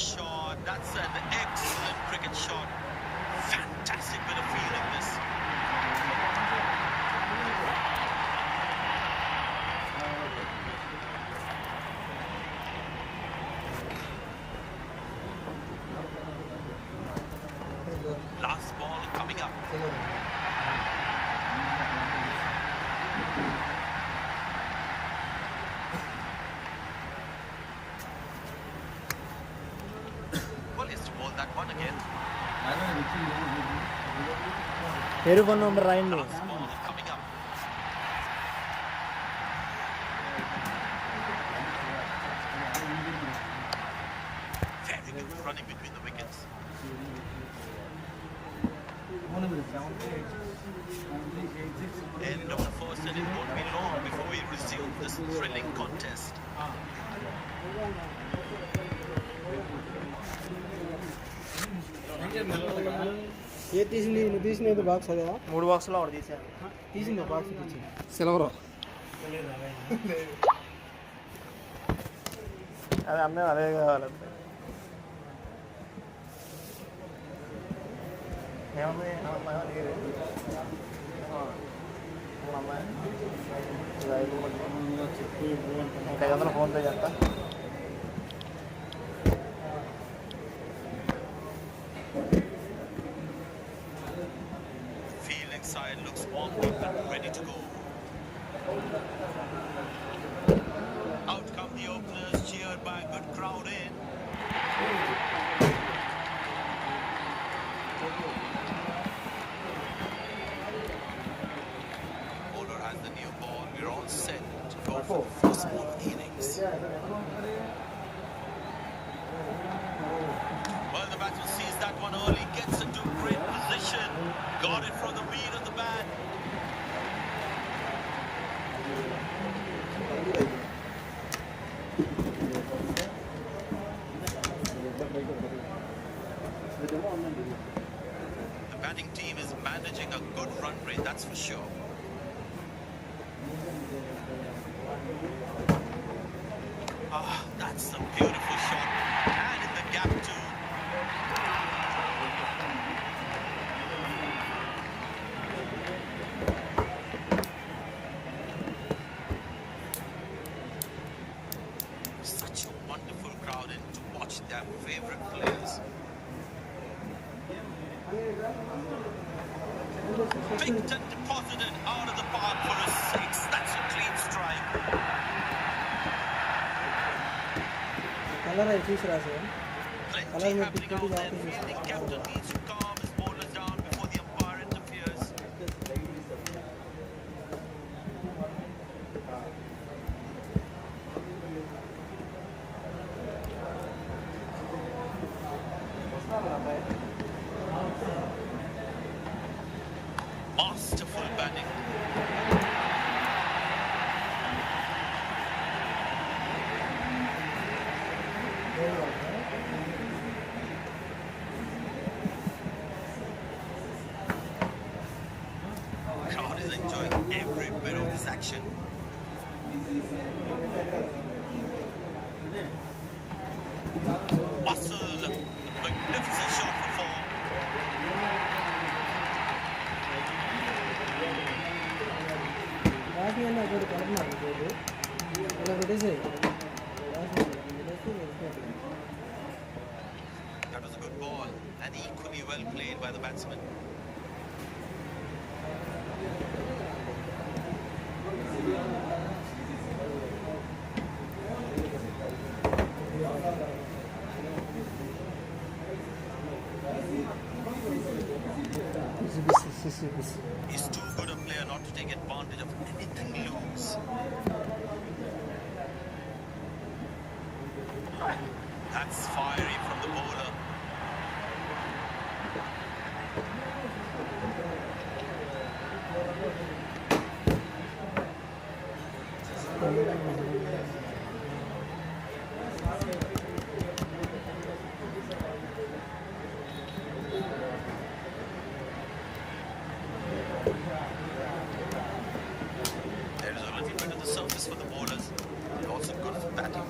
Shot. That's an excellent cricket shot. Fantastic bit of fielding this. Last ball coming up. Well, he has to bowl that one again. పేరు phone number రాయండి. Last ball coming up. Very good running between the wickets. End of the first inning. Won't be long before we resume this thrilling contest. ఏ తీసింది నువ్వు తీసినది box అదేవా? 3 బాక్సులు ఒకటి తీసాను. తీసింది box తీసి సిల్వర్ అదే అన్నీ అదే కావాలంటే ఏమన్నా అమ్మాయి 500 ఫోన్పే చేస్తా. Fielding side looks warmed up and ready to go. Out come the openers, cheered by a good crowd in. Bowler has the new ball. We're all set to go for the first ball innings. Well, the batsman sees that one early, gets into great position, got it from the beat of the bat. The batting team is managing a good run rate, that's for sure. Ah, that's a beautiful shot. And in the gap too. Such a wonderful crowd in to watch their favorite players. Picked and deposited out of the park for a 6. That's a clean strike. Colour అవి చూసి రాసే Plenty happening out there. Fielding captain needs to calm his bowlers down before the umpire interferes. Masterful batting. Crowd is enjoying every bit of this action. Muscle, magnificent shot for four. బాకీ అన్న ఒకటి కలుపున్నారు ఇలా పెట్టేసాయి That was a good ball and equally well played by the batsman. He's too good a player not to take advantage of anything loose. That's fiery from the bowler. There is a little bit of the surface for the bowlers. They're also good for batting.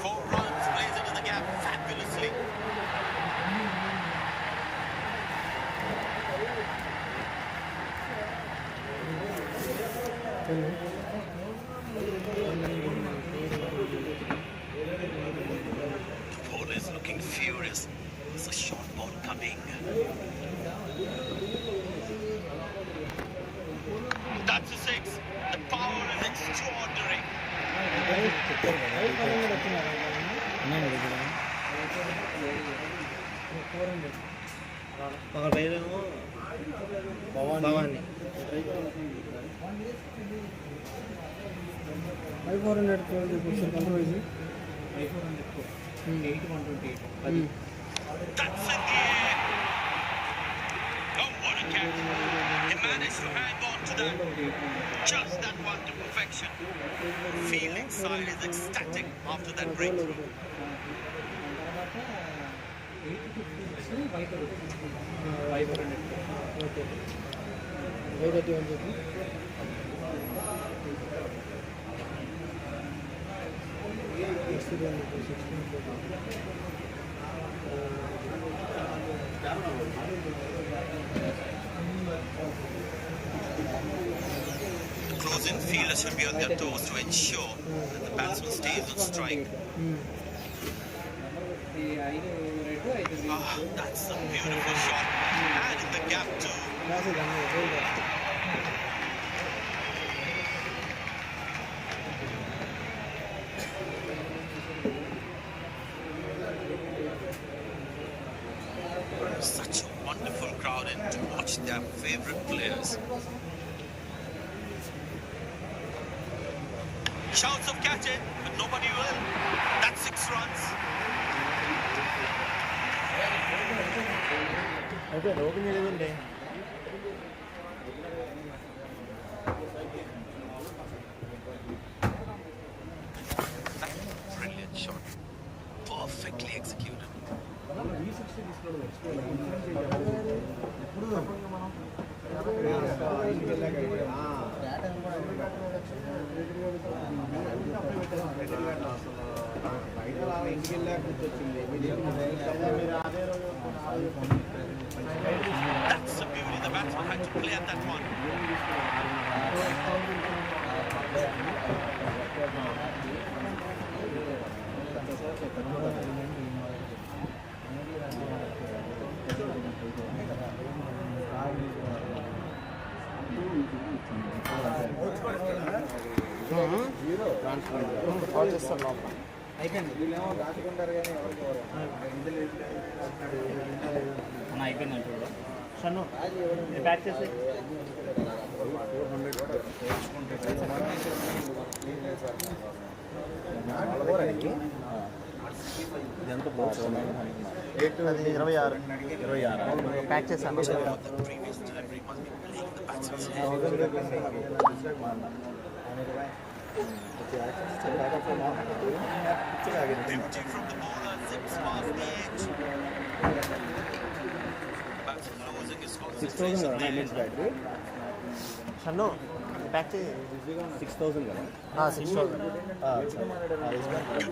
4 runs, plays into the gap fabulously. The bowler is looking furious. There's a short ball coming. That's a 6. The power is extraordinary. ఒక పేరేమో భవానీ 420 కొంచెం control వేసి 8,128 That's in the air. Oh, what a catch. He managed to hang on to that. Just that one to perfection. Fielding side is ecstatic after that breakthrough. Okay 531 చెప్పి The close-in fielder should be on their toes to ensure that the batsman stays on strike. Ah, that's a beautiful shot. And in the gap too. Such a wonderful crowd in to watch their favorite players. Shouts of catch it, but nobody will. That's 6 runs. అయితే open చేయలేదండి Brilliant shot. Perfectly executed. That's the beauty. The batsman had to play at that one. అన్న అయిపోయింది చూడ సన్ను pack చేసి చాలా ఎంత box అది 26 pack చేశాను. Beauty from the bowler, zips past the edge. Batsman losing his concentration there. Shannu pack చేయి. 6,000 కదా 6,000. Good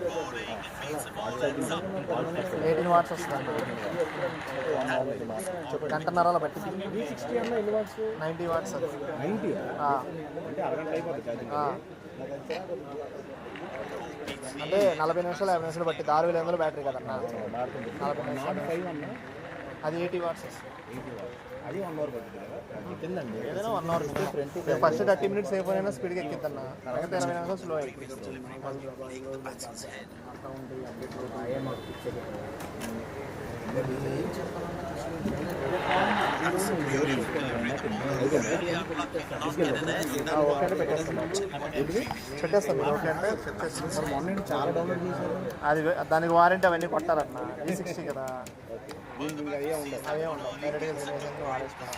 bowling, it means the ball ends up. 18 watts వస్తుంది. గంటన్నరలో పట్టింది. 360 అన్న ఎన్ని వాట్స్ 90 వాట్స్ అది. 90 ఆ, అంటే అరగంట అయిపోతుంది ఛార్జింగ్ ఆ. అంటే 40 నిమిషాలు 50 నిమిషాలు పట్టింది. 6,500 బ్యాటరీ కదన్నా. 40 నిమిషాలు 5 అన్న అది 80 వాట్స్ వస్తుంది. 80 వాట్స్ అది 1 అవర్ పడుతుంది కదా కిందండి ఏదైనా 1 అవర్ ఫస్ట్ 30 మినిట్స్ అయిపోయినా స్పీడ్గా ఎక్కిద్దన్నా. తర్వాత 20 నిమిషాలు స్లో అయిపోయింది. Batsman's head. పెట్టేస్తాను. ఓకే అంటే మార్నింగ్ చాలా డౌన్లోడ్ చేశారు అది దానికి వారంటీ అవన్నీ కొట్టారన్న. E60 కదా, అయ్యే ఉండదు అవే ఉండవు. డైరెక్ట్గా తినేసి వాడేసుకున్నాం.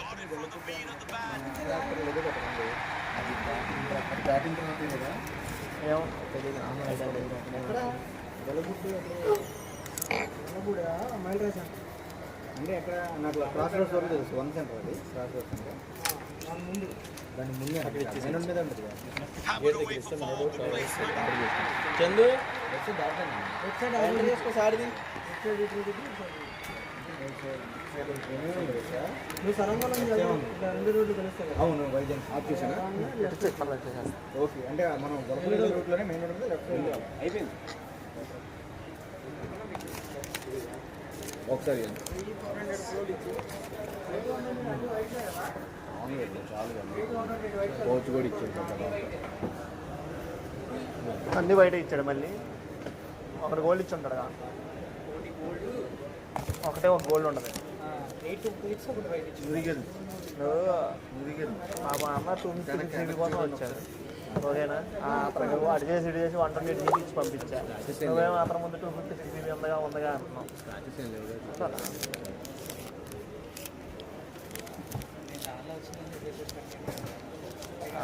Got it from the beat of the bat. Batting తర్వాత కదా ఏమో మైల్ రేసా అంటే ఎక్కడ నాకు క్రాస్ రోడ్స్ వరకు తెలుసు 1 సెంటర్ అది క్రాస్ రోడ్స్ అంటే దాని ముందే అక్కడ మెయిన్ రోడ్ మీద ఉంటుంది కదా Hammered away for 4. Good placement. Chandu వచ్చి దాటాను సైడ్ చేసుకో సారిది నువ్వు సరంగంలో రెండు రోడ్లు కలుస్తాయి కదా. అవును వైజాగ్ ఆఫ్ చేశాను ఓకే అంటే మనం గొడవల రూట్లోనే మెయిన్ రోడ్ మీద లెఫ్ట్ అయిపోయింది ఒకసారి చాలు కోచ్ కూడా ఇచ్చాడు అన్ని బయట ఇచ్చాడు. మళ్ళీ ఒకటి గోల్డ్ ఇచ్చి ఉంటాడు. ఒకటే ఒక గోల్డ్ ఉండదు. 8 ప్లేట్స్ ఒకటి బయట ఇచ్చింది. మా అమ్మ 250 జీబీ కోసం వచ్చాడు. ఓకేనా, అతను అటు చేసి ఇటు చేసి 128 జీబీ ఇచ్చి పంపించా. నువ్వేమో అతను ముందు 256 జీబీ ఉందగా అంటున్నావు.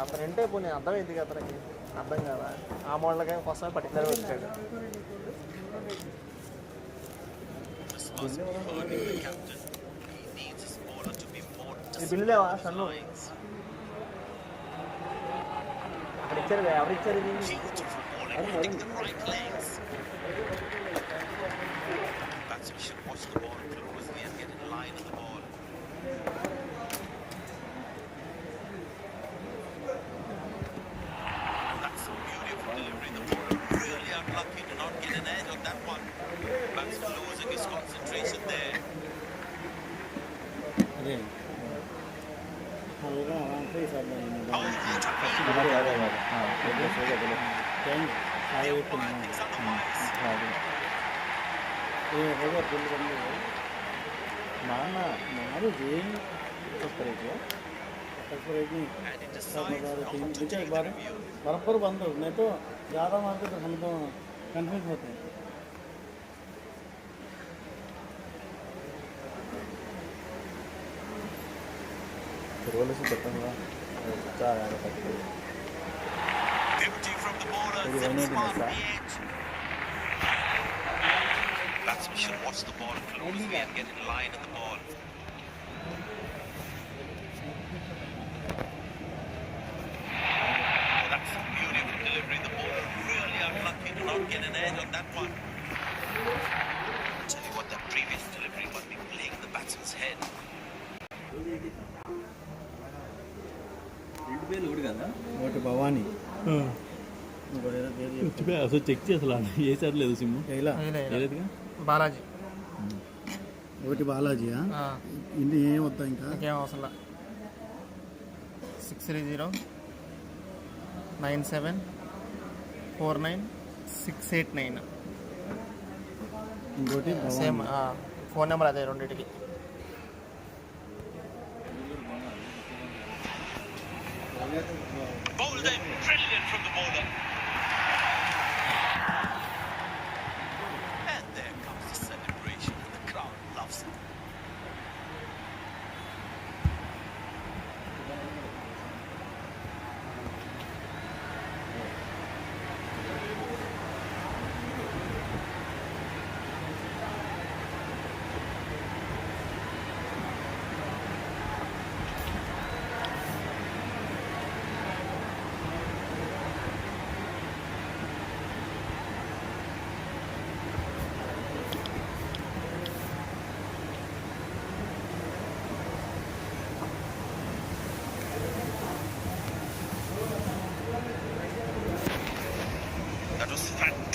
అతను అంటే పోనీ అర్థమైంది కదా, అతనికి అర్థం కదా. ఆ మోడల్గా కోసమే పర్టికులర్గా వచ్చాడు. Must be burning the captain. He needs his bowler to be more ఈ బిల్లు లేవా సన్ను? lines. అక్కడ ఇచ్చారు కదా, ఎవరు ఇచ్చారు ఇది? Beautiful bowling, hitting the right legs. Batsman should watch the ball closely and get in line of the ball. That's a beautiful delivery. The bowler really unlucky to not get an edge on that one. Batsman losing his concentration there. Oh, the umpire thinks otherwise. And it decides not to take the review. बराबर बंद हो, नहीं तो ज़्यादा मारते तो हम तो कंफ्यूज होते हैं. Beauty from the bowler, zips past the edge. Batsman should watch the ball closely and get in line of the ball. Oh, that's a beautiful delivery. The bowler really unlucky to not get an edge on that one. Tell you what, that previous delivery must be playing the batsman's head. ఒకటి భవానీ, అసలు check చేసలా ఏ sir లేదు SIM ఇలా బాలాజీ ఒకటి బాలాజీయా. ఇది ఏం వద్దా ఇంకా? ఇంకేం అవసరం. 630-9749-689 ఇంకోటి సేమ్ ఫోన్ నెంబర్ అదే రెండింటికి. Bowled in, brilliant from the bowler.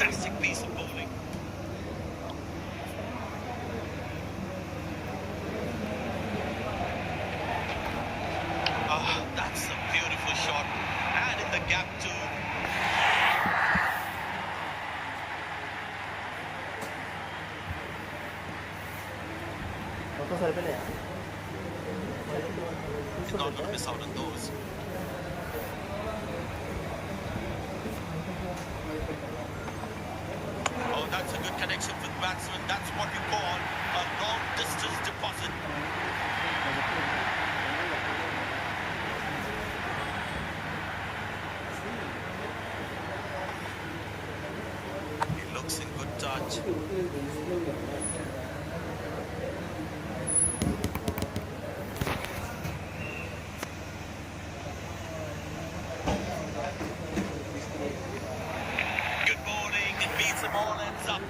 fantastic piece of bowling. Ah, that's a beautiful shot. And in the gap too. మొత్తం సరిపోయినాయా You're not going to miss out on those. Oh, that's a good connection with batsman. That's what you call a long distance deposit. He looks in good touch. Good bowling. It beats them all, ends up.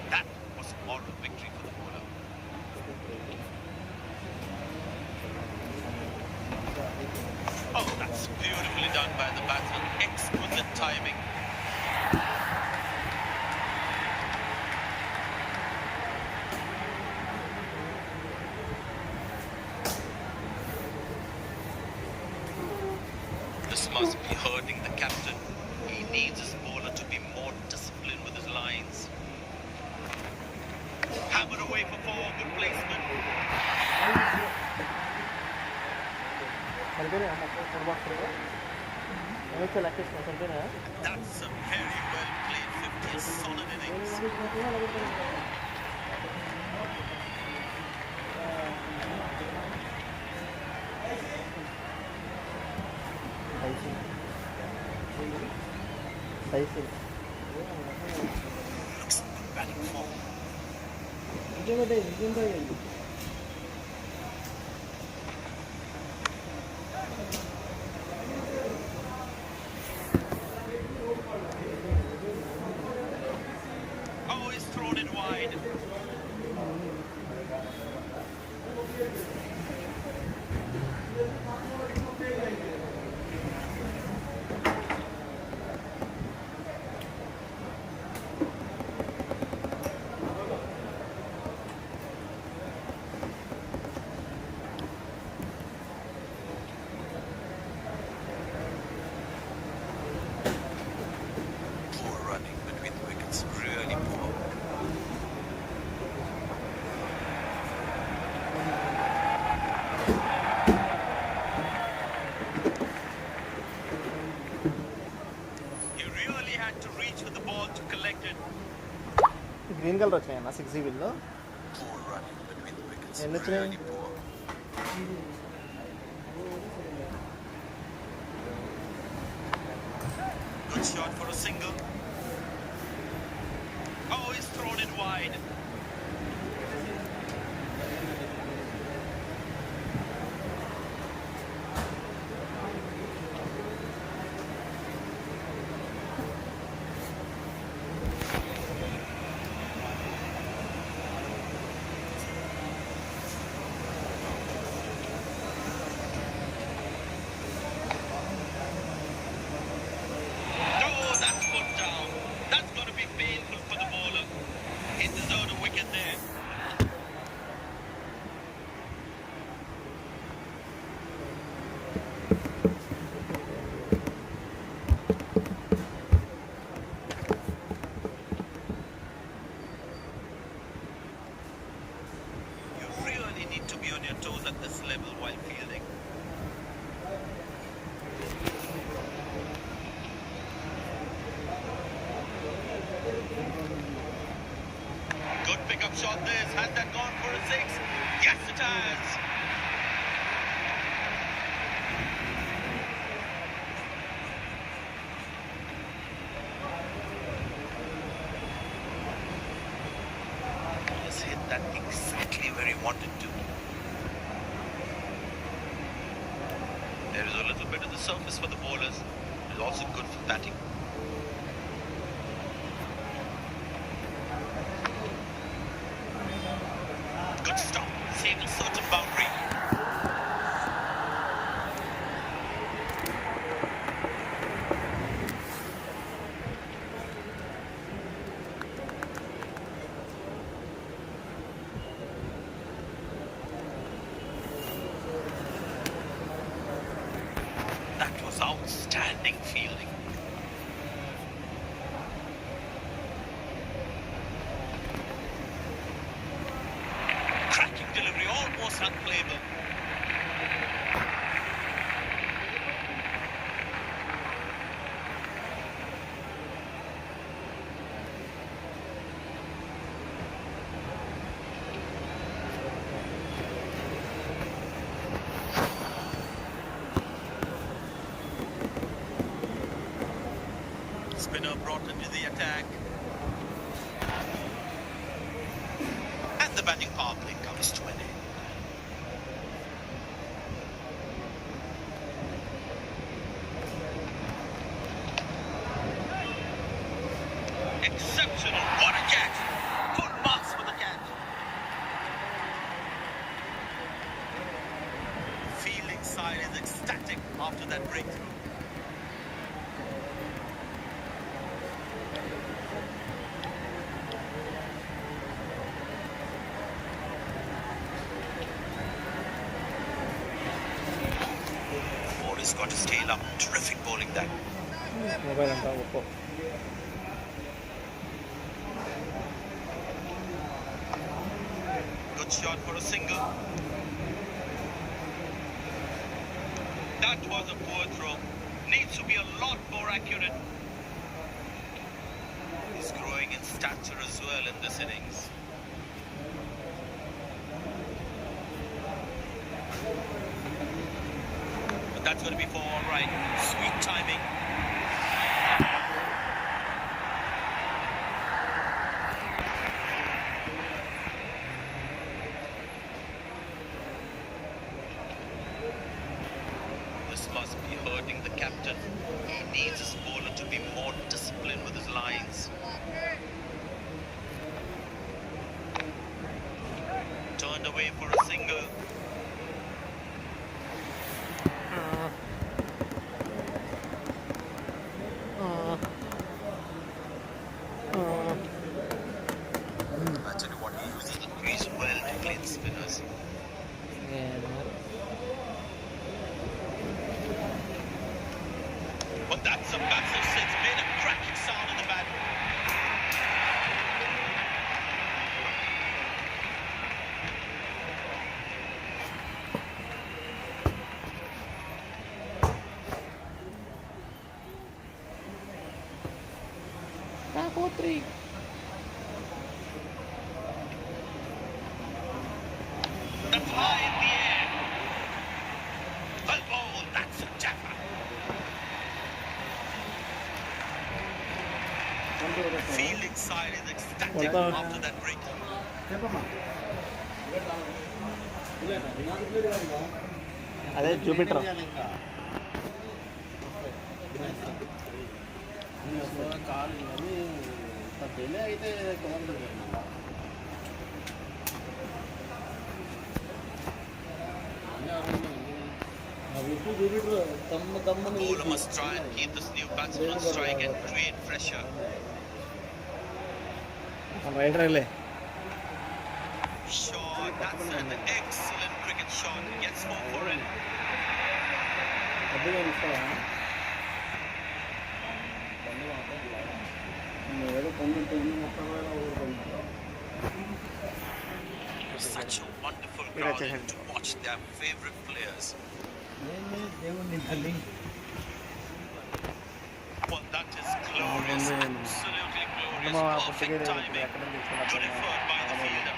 That was a moral victory for the bowler. Oh, that's beautifully done by the batsman. Exquisite timing. This must be hurting the captain. He needs his bowler to be more disciplined with his lines. Hammered away for four. Good placement. సరిపోయినాయా మొత్తం food box ఏమైతే లెక్కేసిన సరిపోయినాయా That's a very well played 50, a solid innings. దయచేసి Looks in good batting form. నిజంగా నిజంగా Oh, he's thrown it wide. Poor running between the wickets, really poor. He really had to reach for the ball to collect it. Green colour వచ్చినాయన్న 6 జీబీల్లో Poor running between the wickets, ఎన్ని వచ్చినాయి? really poor. Good shot for a single. Oh, he's thrown it wide. Oh, that's put down. That's going to be painful for the bowler. He deserved a wicket there. You really need to be on your toes at this level while fielding. Good pickup shot this. Has that gone for a six? Yes, it has. Just hit that exactly where he wanted to. There is a little bit of the surface for the bowlers. It's also good for batting. Good stop. Saved a certain boundary. outstanding fielding. Cracking delivery, almost unplayable. Spinner brought into the attack. And the batting power play comes to an end. Exceptional, what a catch! Full marks for the catch. Fielding side is ecstatic after that breakthrough. He's got his tail up. Terrific bowling that. Mobile అంతా Oppo Good shot for a single. That was a poor throw. Needs to be a lot more accurate. He's growing in stature as well in this innings. That's going to be for all right. Sweet timing. This must be hurting the captain. He needs his bowler to be more disciplined with his lines. Turned away for a single. I tell you what, he uses the crease well to clean spinners. But that's a massive six, made a cracking sound in the bat. That's high in the air. Well bowled, that's a jaffa. Fielding side is ecstatic after that breakthrough. చెప్పమ్మా అదే Jupiter కాలు కానీ delay అయితే కుదరదు. Bowler must try and keep this new batsman on strike and create pressure. రైడర్లే Shot, that's an excellent cricket shot. Gets 4 for it. అడ్డుగా ఇస్తావా ఏదో 90 Such a wonderful crowd to watch their favorite players. దేవుణ్ణి తల్లి Well, that is glorious. Absolutely glorious. Perfect timing. Good effort by the fielder.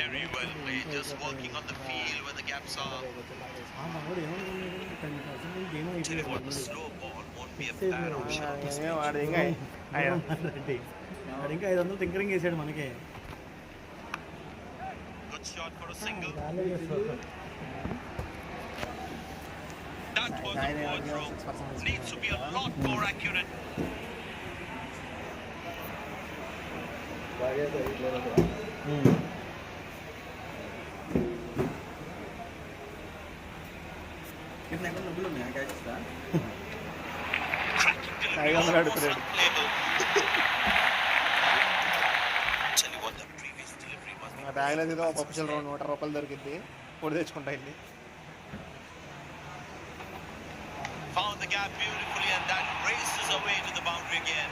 Very well played. Just working on the field where the gaps are. Tell you what, the slow ball won't be a bad option. వాడు ఇంకా 500 tinkering వేసాడు మనకి. Good shot for a single. That was a poor throw. Needs to be a lot more accurate. Cracking delivery, almost unplayable. Tell you what, the previous delivery was బ్యాగ్లో ఏదో ఒక పప్పుచల్ 100 రూపాయలు దొరికింది పొడి తెచ్చుకుంటా వెళ్ళి Found the gap beautifully, and that races away to the boundary again.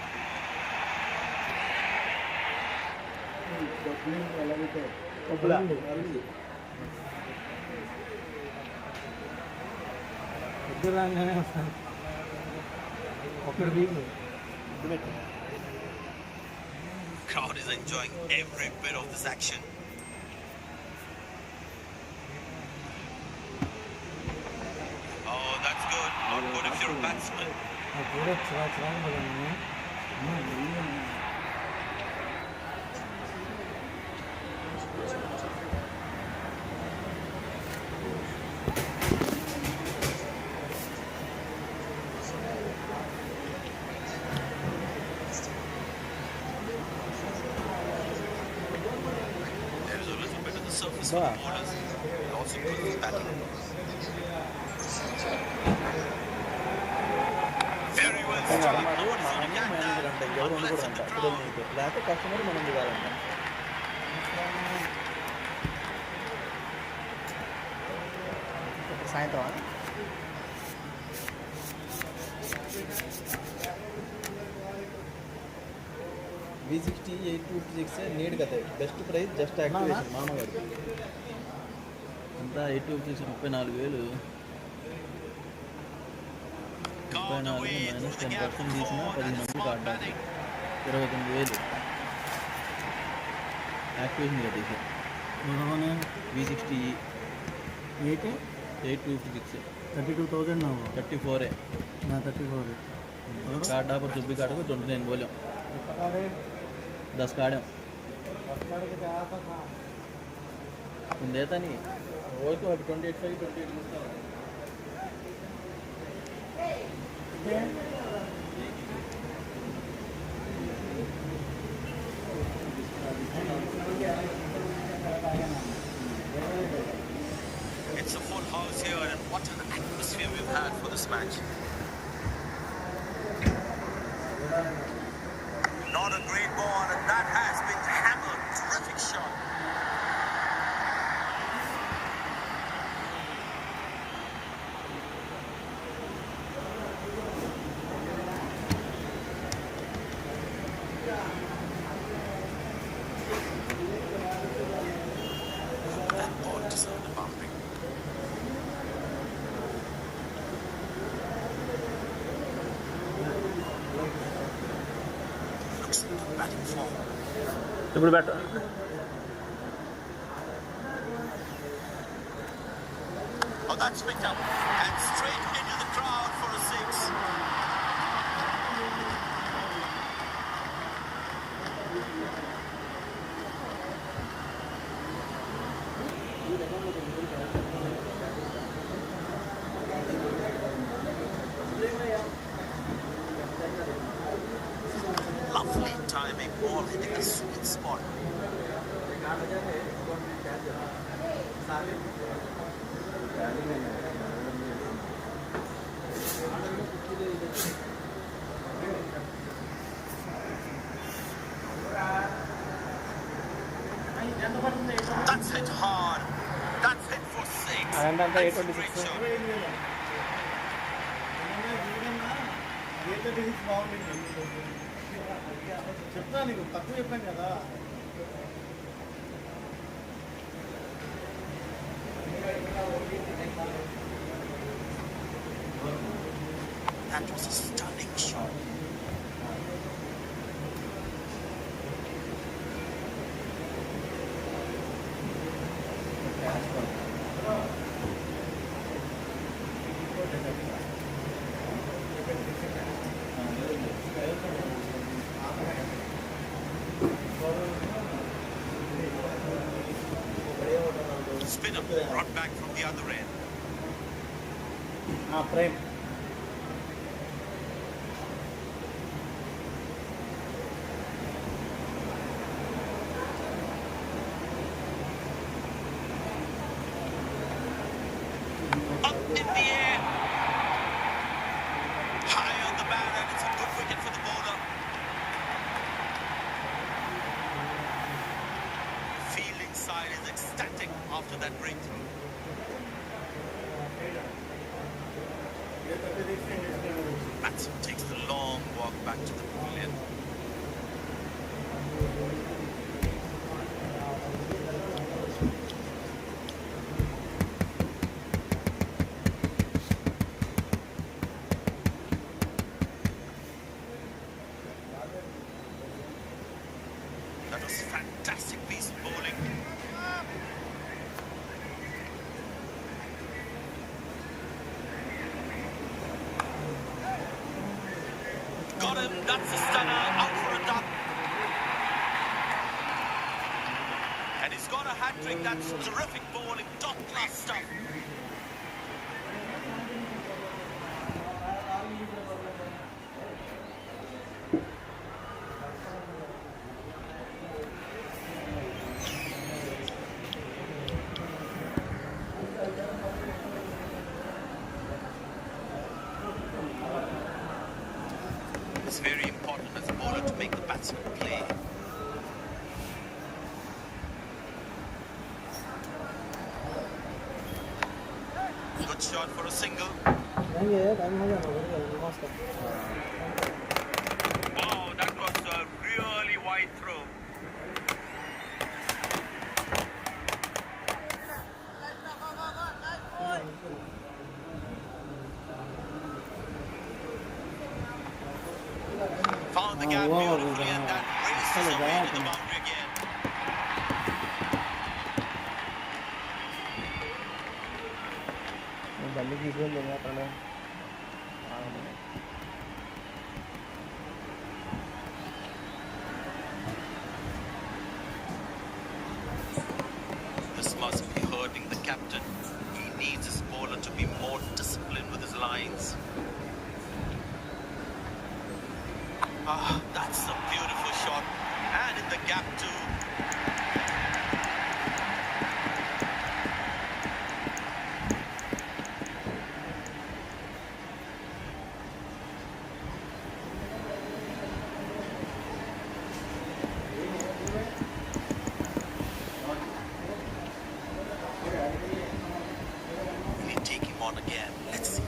ఇద్దరు రాగానే వస్తాను ఒకటి week Crowd is enjoying every bit of this action. Oh, that's good. Not good if you're a batsman. కూడా చిరాకు There's a little bit of the surface for the bowlers. And also good for batting. Very well struck. Manager అంట ఎవరు ఉండకూడదంట పిల్లలు నీకు లేకపోతే customer మనం దిగాలంట సాయంత్రం V60 856 need కదా బెస్ట్ ప్రైస్ జస్ట్ యాక్టివేషన్ మామగారు అంతా 856 34,000 Gone away -10% through the gap తీసిన forward, and 15 it's మందికి smart ఆడడానికి batting. 29,000 యాక్టివేషన్ కదా తీసి V60 ఎయిట్ 856 32,000 ना 34 ना 34 कार्ड पर सुबह कार्ड को 29 बोलो 10 कार्ड देता नहीं वो तो अभी 28 It's a full house here, and what an atmosphere we've had for this match. Not a great ball, and that has been hammered. Terrific shot. That ball deserved a boundary. Looks like a batting form. ఇప్పుడు better Oh, that's picked up. And straight into the crowd for a six. Lovely timing, ball hitting the sweet spot. That's hit hard. That's hit for six. అదంతా That's a 826. great shot. చెప్తా నీకు తక్కువ చెప్పాను కదా That was a stunning shot. Spinner brought back from the other end. Prem Up in the air. High on the bat, and it's a good wicket for the bowler. Fielding side is ecstatic after that breakthrough. Batsman takes the long walk back to the pavilion. That was a fantastic piece of bowling. Got him, that's a stunner, out for a duck. And he's got a hat-trick, that's terrific bowling, top-class stuff. It's very important as a bowler to make the batsman play. Good shot for a single. जाएंगे time हो जाना बढ़िया नमस्कार Wow, that was a really wide throw. Found the gap beautifully and that races away to the boundary again. बल्ले की गोल लगा पड़ा This must be hurting the captain. He needs his bowler to be more disciplined with his lines. Ah, that's a beautiful shot. And in the gap too. Will he take him on again? Let's see.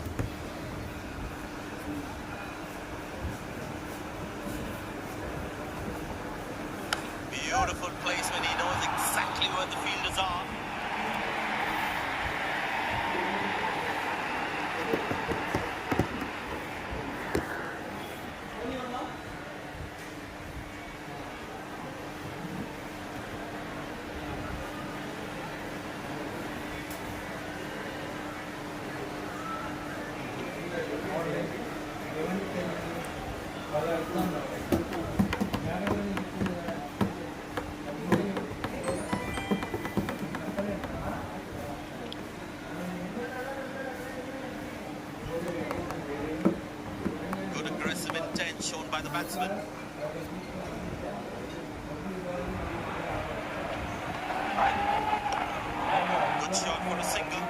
Beautiful placement. He knows exactly where the fielders are. Good aggressive intent shown by the batsman. Good shot for a single.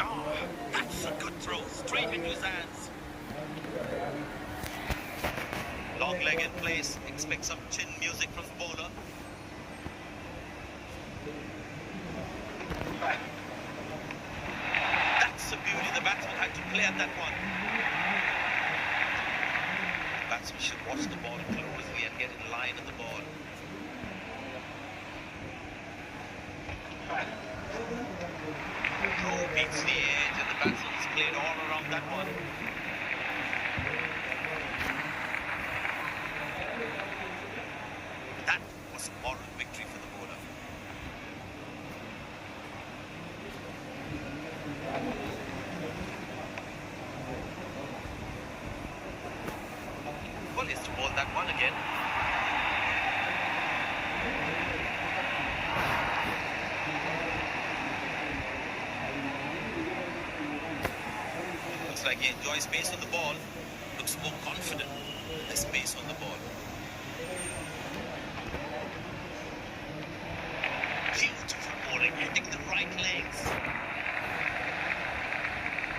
Oh, that's a good throw, straight into his hands. Long leg in place, expect some chin music from the bowler. That's a beauty, the batsman had to play at that one. The batsman should watch the ball closely and get in line at the ball. Throw beats the edge and the batsman's played all around that one. That was a moral victory for the bowler. Well, he has to bowl that one again. Looks like he enjoys pace on the ball. Looks more confident. Less pace on the ball. Beautiful bowling, hitting the right legs.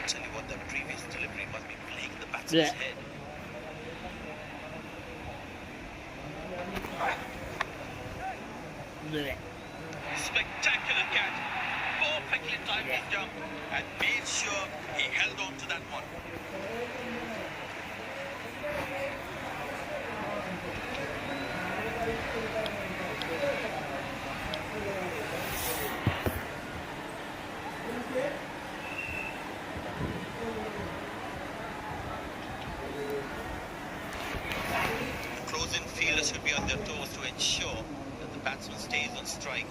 Tell you what, that previous delivery must be playing the batsman's head. Spectacular catch. perfectly timed his jump and made sure he held on to that one. The close-in fielders should be on their toes to ensure that the batsman stays on strike.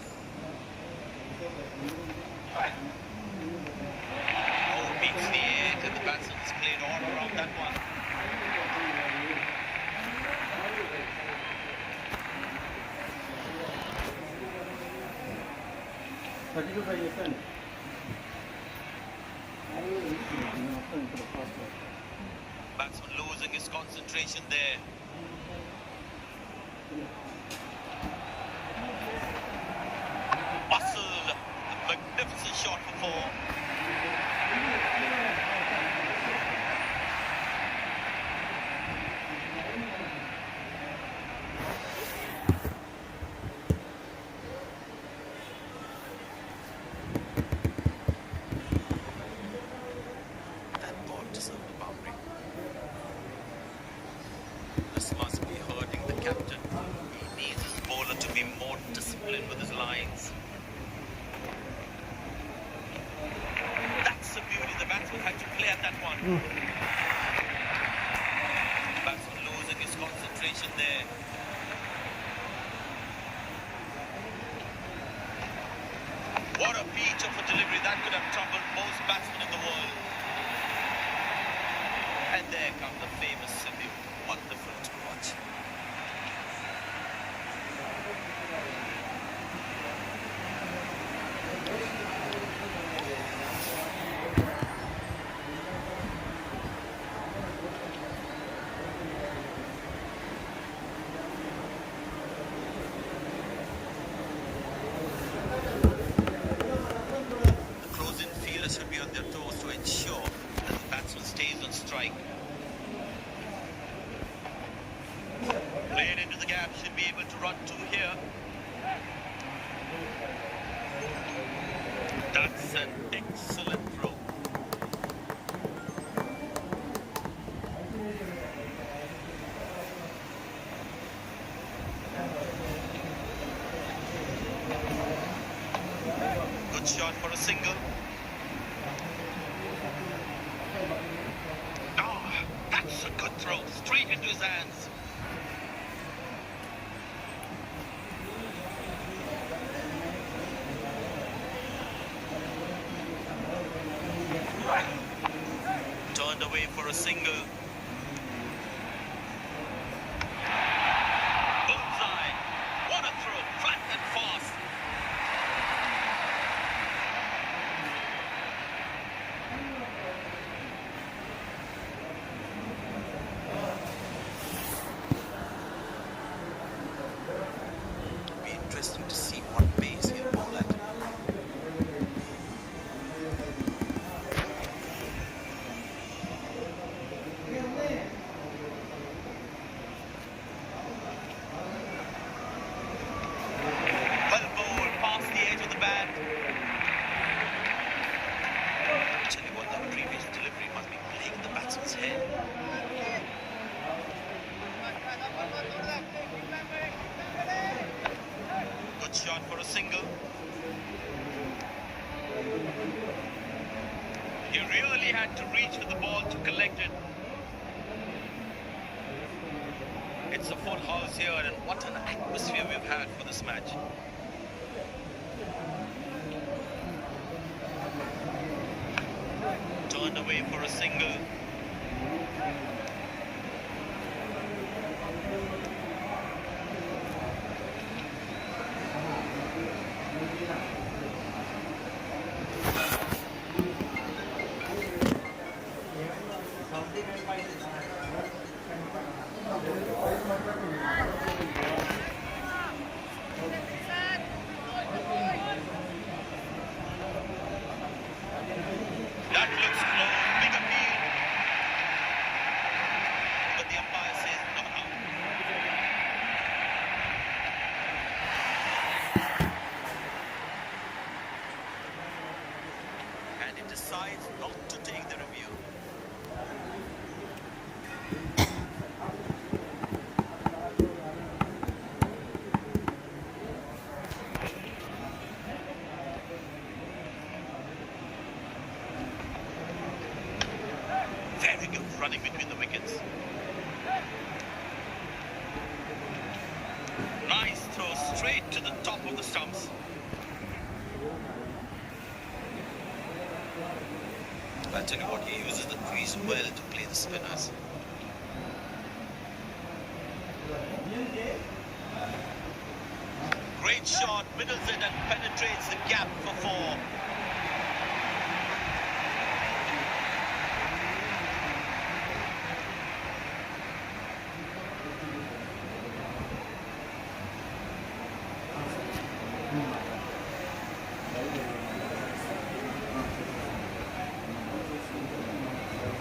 Oh, beats the edge and the batsman's played all around that one. Batsman losing his concentration there. Bustled. A magnificent shot for four. That ball deserved a boundary. This must be hurting the captain. He needs his bowler to be more disciplined with his lines. That's the beauty. The batsman had to play at that one. Batsman losing his concentration there. What a beach of a delivery. That could have troubled most batsmen in the world. And there comes the famous salute. Wonderful to watch. The close-in fielders should be on their toes to ensure that the batsman stays on strike. Played into the gap, should be able to run to here. That's an excellent throw. Good shot for a single. Ah, that's a good throw, straight into his hands. Turned away for a single. Bullseye. What a throw, flat and fast. Be interesting to see what pace he'll bowl at. Well bowled, past the edge of the bat. Tell you what, that previous delivery must be plaguing the batsman's head. Good shot for a single. He really had to reach for the ball to collect it. It's a full house here, and what an atmosphere we've had for this match. Turned away for a single. That looks close, big appeal. But the umpire says not out. running between the wickets. Nice throw straight to the top of the stumps. I tell you what, he uses the crease well to play the spinners. Great shot, middles it and penetrates the gap for four.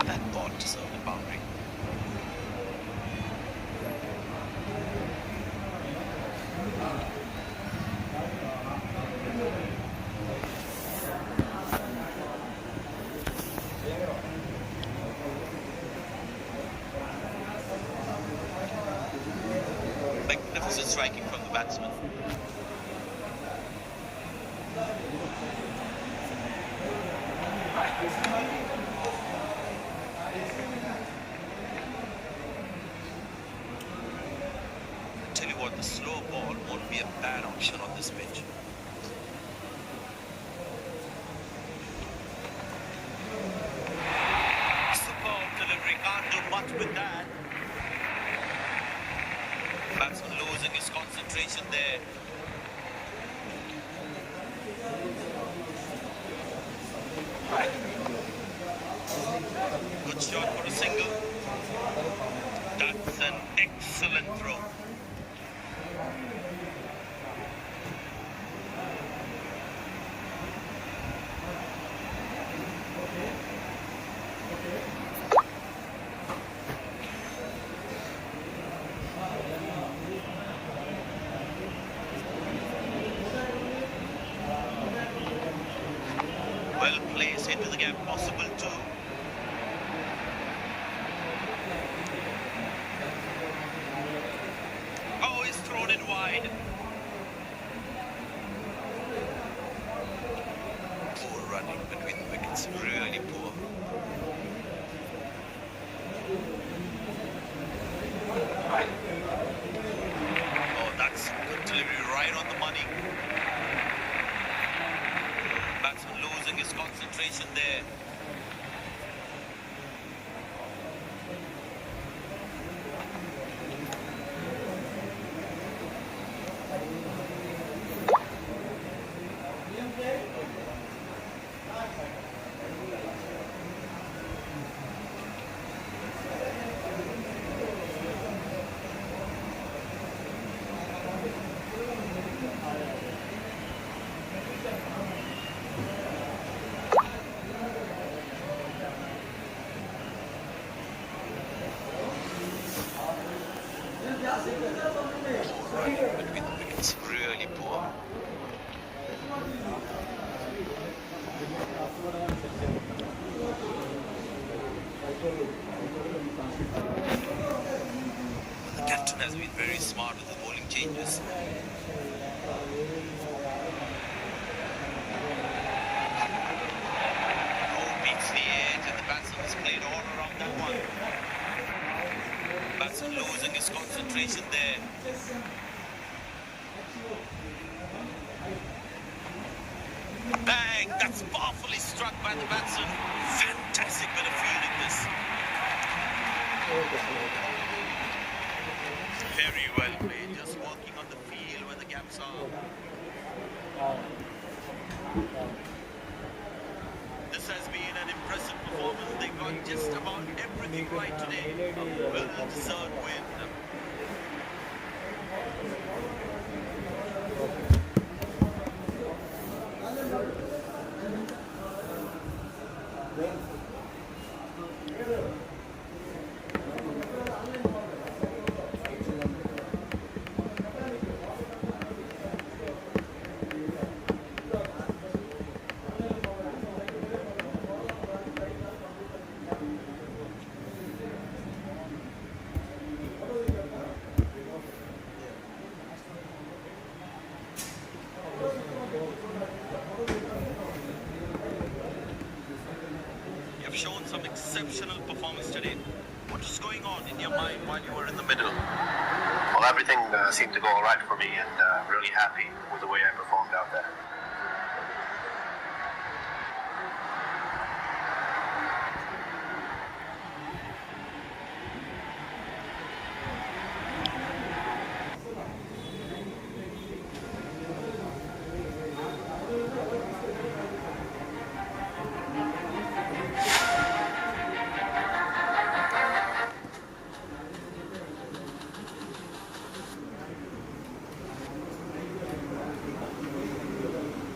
That ball deserved a boundary. Magnificent striking from the batsman. Tell you what, the slow ball won't be a bad option on this pitch. Superb delivery, can't do much with that. Batsman losing his concentration there. Good shot for a single. That's an excellent throw. Well placed into the gap, possible too. Oh, he's thrown it wide. Poor running between the wickets, really poor. Oh, that's good delivery, right on the money. Batsman losing his concentration there. Poor running between the wickets, really poor. The captain has been very smart with the bowling changes. Oh, beats the edge and the batsman has played all around that one. Batsman losing his concentration there. Bang! That's powerfully struck by the batsman. Fantastic bit of fielding this. Very well played, just working on the field where the gaps are. This has been an impressive performance. They got just about everything right today. A well-deserved win. some exceptional performance today. What was going on in your mind while you were in the middle? Well, everything seemed to go all right for me, and really happy with the way I performed out there.